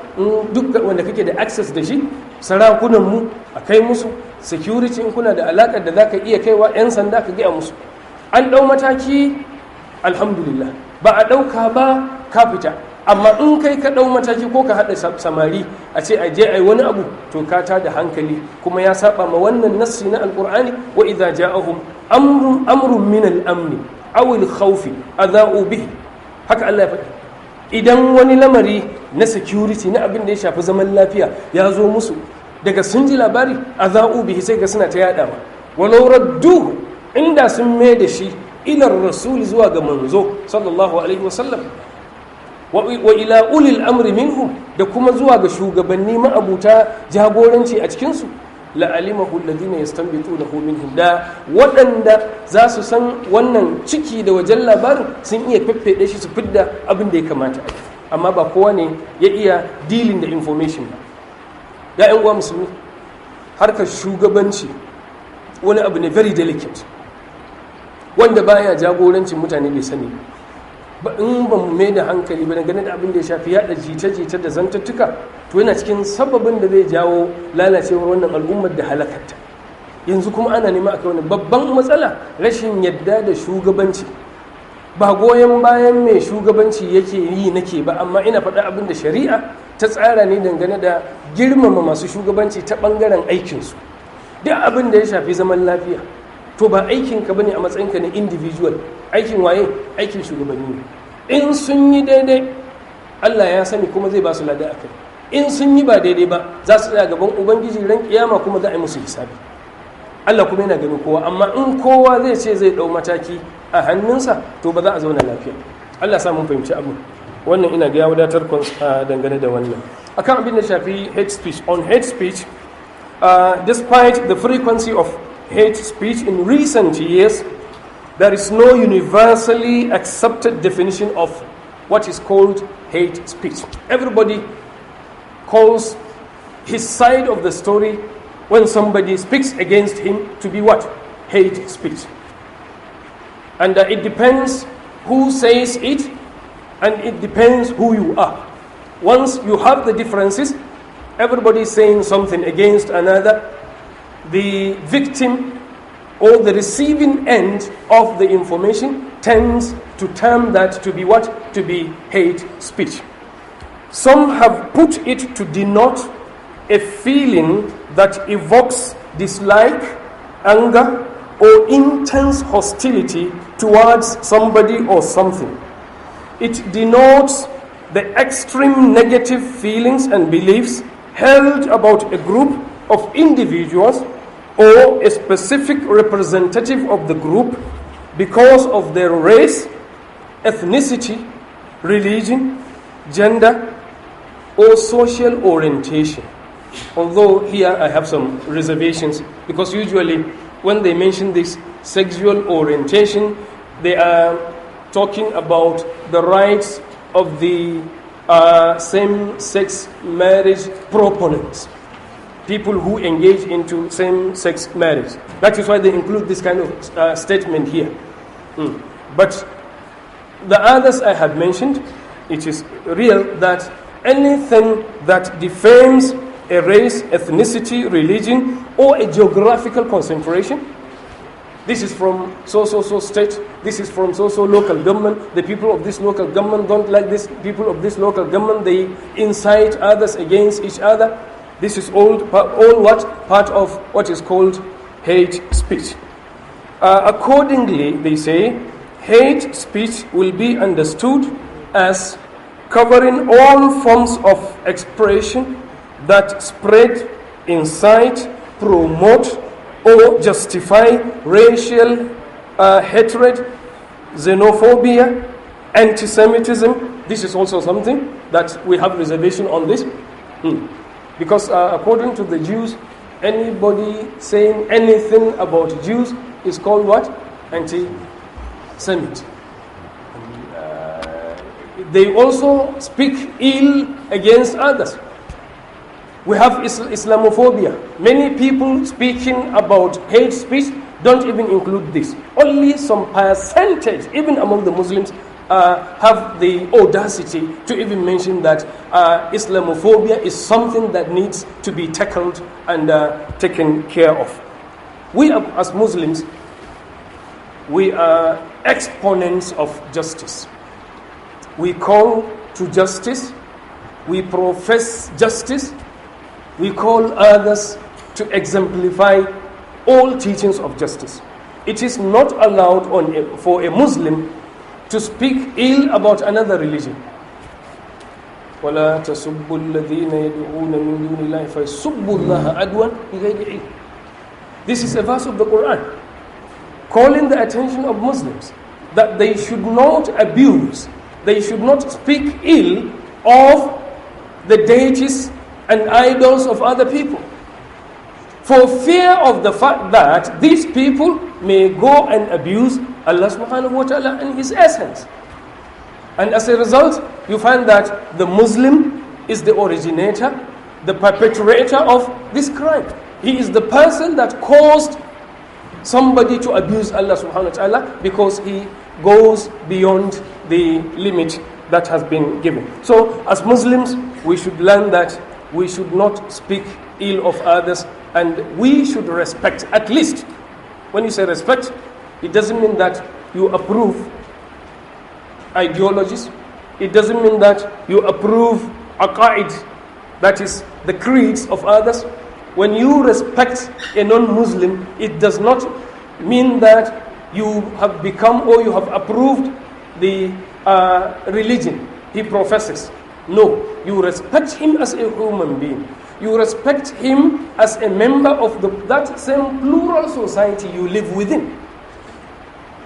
duk wanda kake da access da shi sarakunan mu a kai musu security in kuna da alakar da za ka iya kaiwa 'yan sanda ka gaya musu an ɗau mataki alhamdulillah ba a ɗauka ba ka fita amma in kai ka ɗau mataki ko ka haɗa samari a ce a je a yi wani abu to ka ta da hankali kuma ya saba ma wannan nassi na alƙur'ani wa idza ja'ahum amrun min al-amni aw al-khawfi adha'u bihi haka Allah ya faɗi idan wani lamari na security na abin da ya shafi zaman lafiya ya zo musu daga sun ji labari adha'u bihi sai ga suna ta yadawa walau radduhu inda sun mai da shi ilar rasuli zuwa ga manzo sallallahu alaihi wasallam wa ila ulil amri minhum, da kuma zuwa ga shugabanni ma'abuta jagoranci a cikinsu, la'alimahu alladhina yastanbitunahu minhum, da waɗanda za su san wannan ciki da wajen labarin sun iya feffeɗe shi su fidda abin da ya kamata a yi, amma ba kowa ne ya iya dealing da information ba. Ya ƴan uwa musulmi, harkar shugabanci wani abu ne very delicate, wanda baya jagorancin mutane bai sani ba. In ba mu mai da hankali ba dangane da abin da ya shafi yada jita-jita da zantattuka, to yana cikin sababin da zai jawo lalacewar wannan al'ummar da halakarta. Yanzu kuma ana nema akai wani babban matsala, rashin yadda da shugabanci. Ba goyon bayan mai shugabanci yake yi nake ba, amma ina faɗa abin da shari'a ta tsara ne dangane da girmama masu shugabanci ta ɓangaren aikinsu. Duk abin da ya shafi zaman lafiya, to ba aikinka bane a matsayinka na individual, aikin waye? Aikin shugabanni ne. In sun yi daidai, Allah ya sani kuma zai ba su lada akai. In sun yi ba daidai ba, za su tsaya gaban ubangiji ran kiyama kuma za a yi musu hisabi. Allah kuma yana ganin kowa, amma in kowa zai ce zai dau mataki a hannunsa, to ba za a zauna lafiya. Allah sa mun fahimci abu. Wannan ina ga ya wadatar dangane da wannan. Akan abin da shafi hate speech, on hate speech, despite the frequency of hate speech in recent years, there is no universally accepted definition of what is called hate speech. Everybody calls his side of the story when somebody speaks against him to be what? Hate speech. And it depends who says it, and it depends who you are. Once you have the differences, everybody is saying something against another, the victim or the receiving end of the information tends to term that to be what? To be hate speech. Some have put it to denote a feeling that evokes dislike, anger, or intense hostility towards somebody or something. It denotes the extreme negative feelings and beliefs held about a group of individuals or a specific representative of the group because of their race, ethnicity, religion, gender, or social orientation. Although here I have some reservations, because usually when they mention this sexual orientation, they are talking about the rights of the same-sex marriage proponents, people who engage into same-sex marriage. That is why they include this kind of statement here. But the others I have mentioned, it is real that anything that defames a race, ethnicity, religion, or a geographical concentration, this is from so-so-so state, this is from so-so local government, the people of this local government don't like this people of this local government, they incite others against each other. This is all what? Part of what is called hate speech. Accordingly, they say, hate speech will be understood as covering all forms of expression that spread, incite, promote, or justify racial hatred, xenophobia, anti-Semitism. This is also something that we have reservation on this. Because according to the Jews, anybody saying anything about Jews is called what? Anti-Semite. They also speak ill against others. We have Islamophobia. Many people speaking about hate speech don't even include this. Only some percentage, even among the Muslims, have the audacity to even mention that Islamophobia is something that needs to be tackled and taken care of. We as Muslims, we are exponents of justice. We call to justice, we profess justice, we call others to exemplify all teachings of justice. It is not allowed for a Muslim to speak ill about another religion. وَلَا تَسُبُّوا الَّذِينَ يَدْعُونَ مِن دُونِ اللَّهِ فَيَسُبُّوا اللَّهَ عَدْوًا بِغَيْرِ عِلْمٍ. This is a verse of the Quran. calling the attention of Muslims that they should not abuse, they should not speak ill of the deities and idols of other people, for fear of the fact that these people may go and abuse Allah subhanahu wa ta'ala and His essence. And as a result, you find that the Muslim is the originator, the perpetrator of this crime. He is the person that caused somebody to abuse Allah subhanahu wa ta'ala because he goes beyond the limit that has been given. So as Muslims, we should learn that we should not speak ill of others, and we should respect, at least. When you say respect, it doesn't mean that you approve ideologies. It doesn't mean that you approve aqaid, that is the creeds of others. When you respect a non-Muslim, it does not mean that you have become or you have approved the religion he professes. No, you respect him as a human being. You respect him as a member of that same plural society you live within.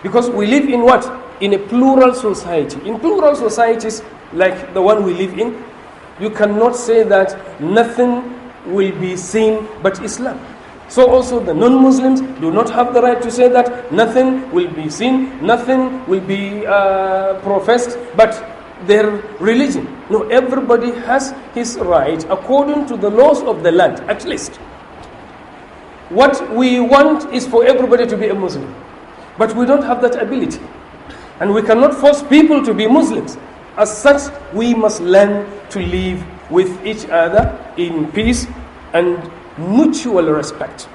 Because we live in what? In a plural society. In plural societies like the one we live in, you cannot say that nothing will be seen but Islam. So also the non-Muslims do not have the right to say that nothing will be seen, nothing will be professed but their religion. No, everybody has his right according to the laws of the land, at least. What we want is for everybody to be a Muslim, but we don't have that ability, and we cannot force people to be Muslims. As such, we must learn to live with each other in peace and mutual respect.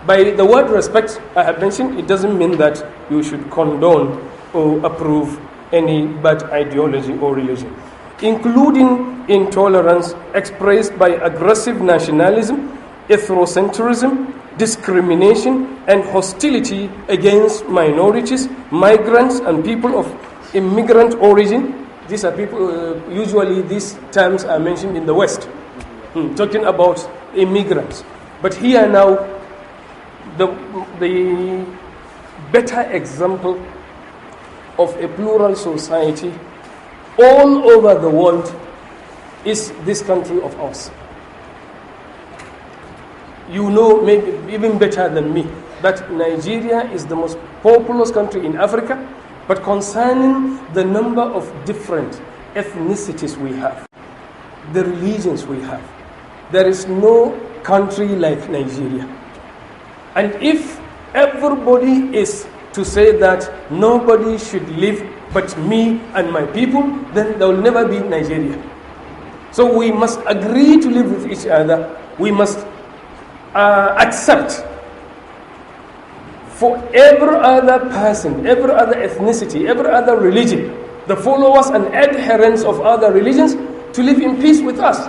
By the word respect, I have mentioned, it doesn't mean that you should condone or approve any bad ideology or religion, including intolerance expressed by aggressive nationalism, ethnocentrism, discrimination, and hostility against minorities, migrants, and people of immigrant origin. These are people, usually these terms are mentioned in the West, talking about immigrants. But here now, the better example of a plural society all over the world is this country of ours. You know, maybe even better than me, that Nigeria is the most populous country in Africa, but concerning the number of different ethnicities we have, the religions we have, there is no country like Nigeria. And if everybody is to say that nobody should live but me and my people, then there will never be Nigeria. So we must agree to live with each other. We must accept for every other person, every other ethnicity, every other religion, the followers and adherents of other religions, to live in peace with us.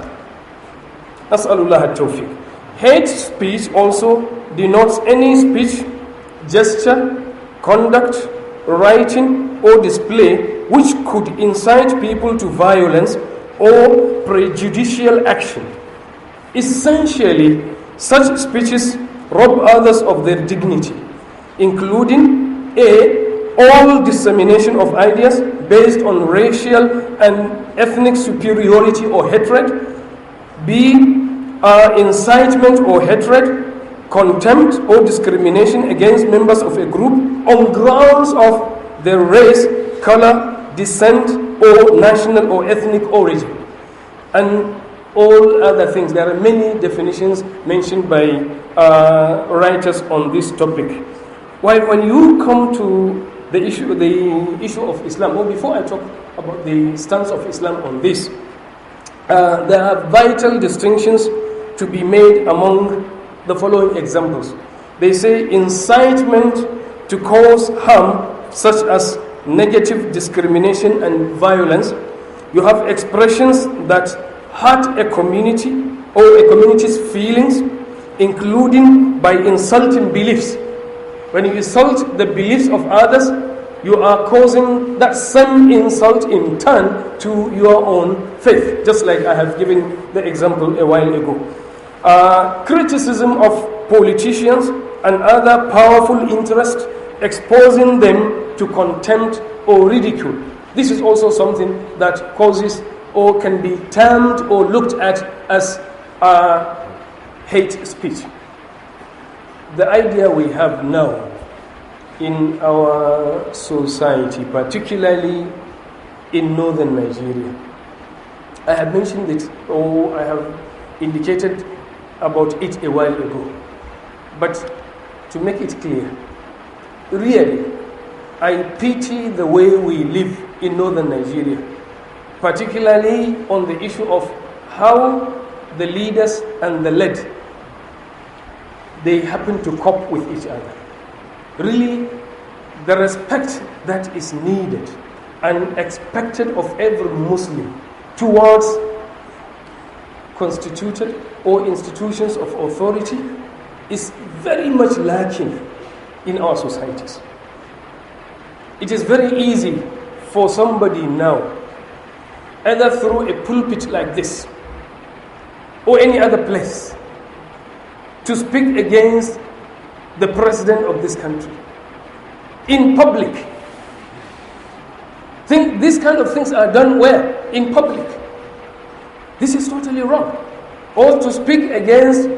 Nas'alullah at-tawfiq. Hate speech also denotes any speech, gesture, conduct, writing, or display which could incite people to violence or prejudicial action. Essentially, such speeches rob others of their dignity, including A. all dissemination of ideas based on racial and ethnic superiority or hatred, B. incitement or hatred, contempt or discrimination against members of a group on grounds of their race, color, descent, or national or ethnic origin, and all other things. There are many definitions mentioned by writers on this topic. While when you come to the issue of Islam, or before I talk about the stance of Islam on this, there are vital distinctions to be made among the following examples. They say incitement to cause harm, such as negative discrimination and violence. You have expressions that hurt a community or a community's feelings, including by insulting beliefs. When you insult the beliefs of others, you are causing that same insult in turn to your own faith, just like I have given the example a while ago. Criticism of politicians and other powerful interests, exposing them to contempt or ridicule. This is also something that causes or can be termed or looked at as hate speech. The idea we have now in our society, particularly in northern Nigeria, I have mentioned it, or I have indicated about it a while ago. But to make it clear, really, I pity the way we live in northern Nigeria, particularly on the issue of how the leaders and the led, they happen to cope with each other. Really, the respect that is needed and expected of every Muslim towards constituted or institutions of authority is very much lacking in our societies. It is very easy for somebody now, either through a pulpit like this or any other place, to speak against the president of this country in public. Think these kind of things are done where? In public. This is totally wrong. Or to speak against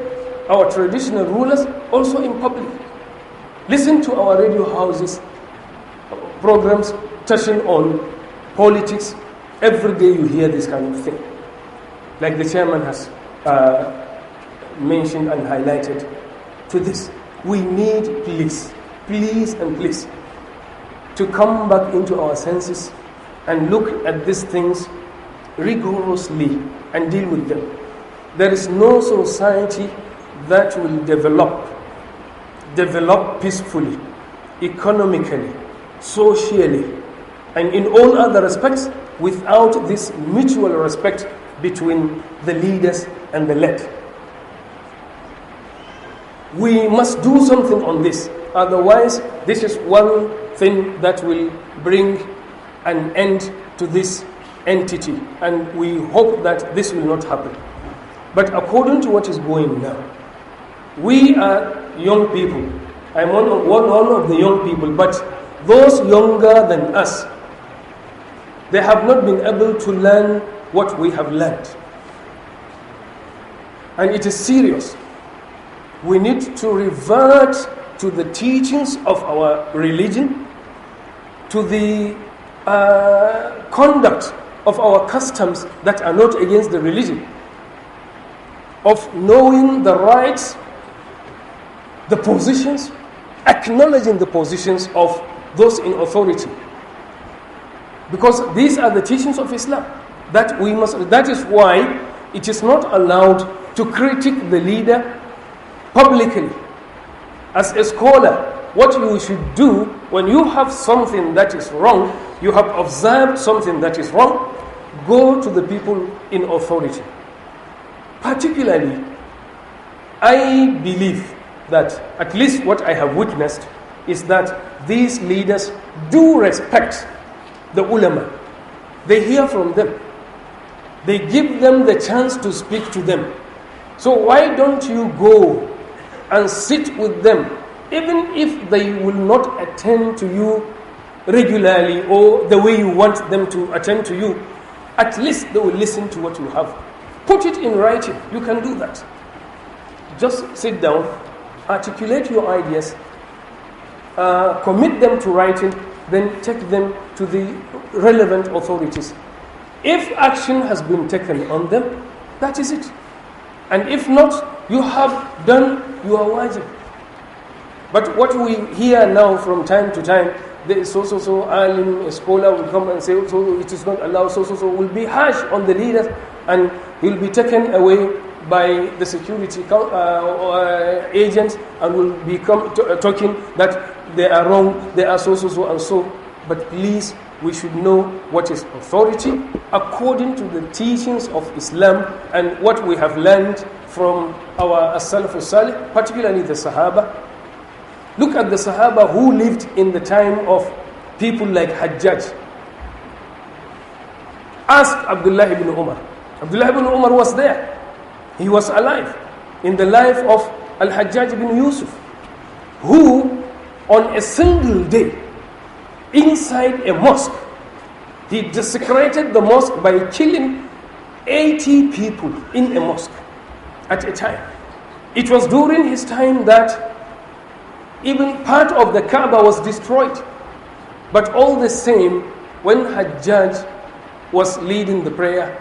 our traditional rulers also in public. Listen to our radio houses programs touching on politics. Every day you hear this kind of thing. Like the chairman has mentioned and highlighted to this. We need, please, and please, to come back into our senses and look at these things rigorously and deal with them. There is no society that will develop peacefully, economically, socially, and in all other respects without this mutual respect between the leaders and the led. We must do something on this. Otherwise, this is one thing that will bring an end to this entity, and we hope that this will not happen. But according to what is going now, we are young people. I'm one of the young people, but those younger than us, they have not been able to learn what we have learned. And it is serious. We need to revert to the teachings of our religion, to the conduct of our customs that are not against the religion, of knowing the rights, the positions, acknowledging the positions of those in authority. Because these are the teachings of Islam that we must. That is why it is not allowed to critique the leader publicly. As a scholar, what you should do when you have something that is wrong, you have observed something that is wrong, go to the people in authority. Particularly, I believe that at least what I have witnessed is that these leaders do respect the ulama. They hear from them. They give them the chance to speak to them. So why don't you go and sit with them, even if they will not attend to you regularly or the way you want them to attend to you? At least they will listen to what you have. Put it in writing. You can do that. Just sit down, articulate your ideas, commit them to writing, then take them to the relevant authorities. If action has been taken on them, that is it. And if not, you have done your wajib. But what we hear now from time to time, there is so alim, a scholar will come and say, so it is not allowed, so will be harsh on the leaders, and he will be taken away by the security agents and will become talking that they are wrong, they are so and so. But please, we should know what is authority according to the teachings of Islam and what we have learned from our as-Salafus Salih, particularly the Sahaba. Look at the Sahaba who lived in the time of people like Hajjaj. Ask Abdullah ibn Umar. Abdullah ibn Umar was there. He was alive in the life of Al-Hajjaj ibn Yusuf. who on a single day inside a mosque, he desecrated the mosque by killing 80 people in a mosque at a time. It was during his time that even part of the Kaaba was destroyed. But all the same, when Hajjaj was leading the prayer,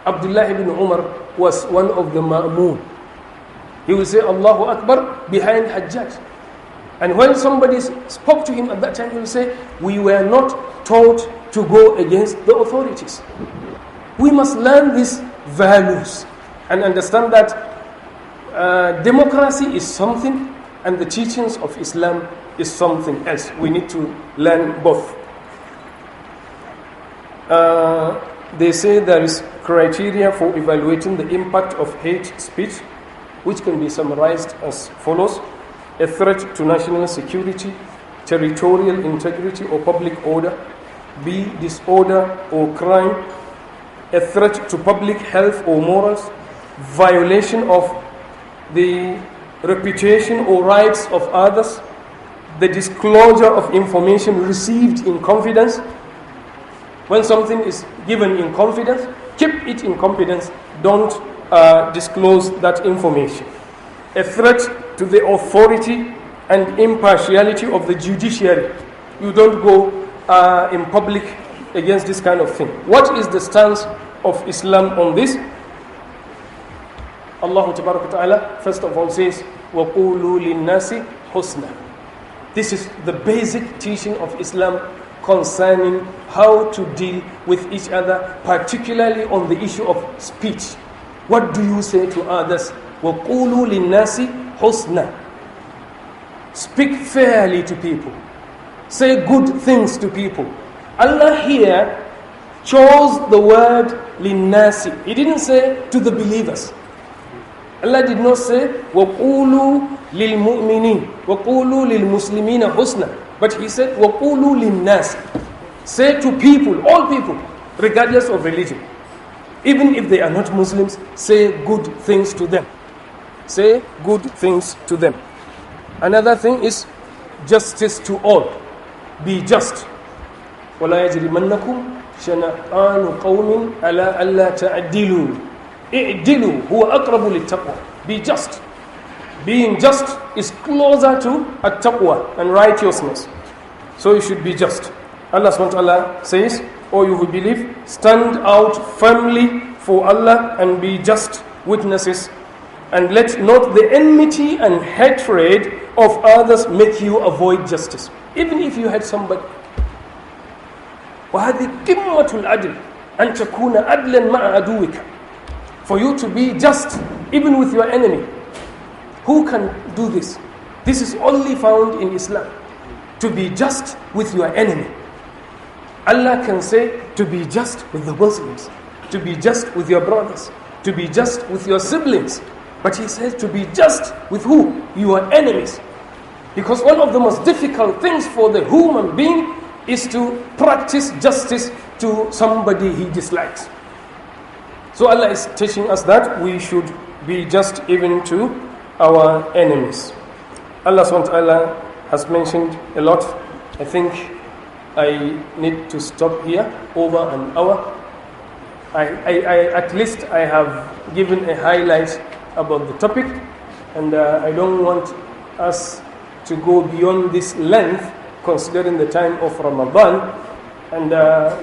Abdullah ibn Umar was one of the Ma'mun. He will say Allahu Akbar behind Hajjaj. And when somebody spoke to him at that time, he will say, we were not taught to go against the authorities. We must learn these values and understand that democracy is something and the teachings of Islam is something else. We need to learn both. They say there is criteria for evaluating the impact of hate speech, which can be summarized as follows: a threat to national security, territorial integrity or public order; B, disorder or crime; a threat to public health or morals; violation of the reputation or rights of others; the disclosure of information received in confidence. When something is given in confidence, keep it in confidence. Don't disclose that information. A threat to the authority and impartiality of the judiciary. You don't go in public against this kind of thing. What is the stance of Islam on this? Allah Ta'ala first of all says, وَقُولُوا لِلنَّاسِ حُسْنًا. This is the basic teaching of Islam concerning how to deal with each other, particularly on the issue of speech. What do you say to others? وَقُولُوا لِلنَّاسِ حُسْنًا. Speak fairly to people. Say good things to people. Allah here chose the word لِلنَّاسِ. He didn't say to the believers. Allah did not say وَقُولُوا لِلْمُؤْمِنِينَ وَقُولُوا لِلْمُسْلِمِينَ حُسْنًا. But he said وَقُولُوا لِلنَّاسِ. Say to people, all people, regardless of religion. Even if they are not Muslims, say good things to them. Say good things to them. Another thing is justice to all. Be just. وَلَا يَجْرِمَنَّكُمْ شَنَآنُ قَوْمٍ عَلَىٰ أَلَّا تَعْدِلُوا اعْدِلُوا هُوَ أَقْرَبُ لِلتَّقْوَى. Be just. Being just is closer to at-taqwa and righteousness. So you should be just. Allah SWT says, O you who believe, stand out firmly for Allah and be just witnesses, and let not the enmity and hatred of others make you avoid justice. Even if you had somebody. وَهَذِي قِمَّةُ الْعَدْلِ أَن تَكُونَ عَدْلًا مَعَ عَدُوِّكَ. For you to be just even with your enemy. Who can do this? This is only found in Islam. To be just with your enemy. Allah can say to be just with the Muslims, to be just with your brothers, to be just with your siblings. But He says to be just with who? Your enemies. Because one of the most difficult things for the human being is to practice justice to somebody he dislikes. So Allah is teaching us that we should be just even to our enemies. Allah SWT has mentioned a lot. I think I need to stop here, over an hour. At least I have given a highlight about the topic, and I don't want us to go beyond this length considering the time of Ramadan, and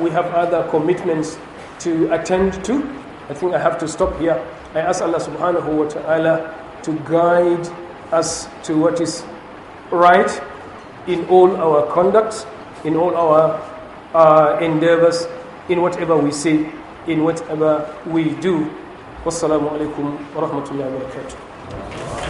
we have other commitments to attend to. I think I have to stop here. I ask Allah subhanahu wa ta'ala to guide us to what is right in all our conducts, in all our endeavors, in whatever we say, in whatever we do. Wassalamu alaikum wa rahmatullahi wa barakatuh.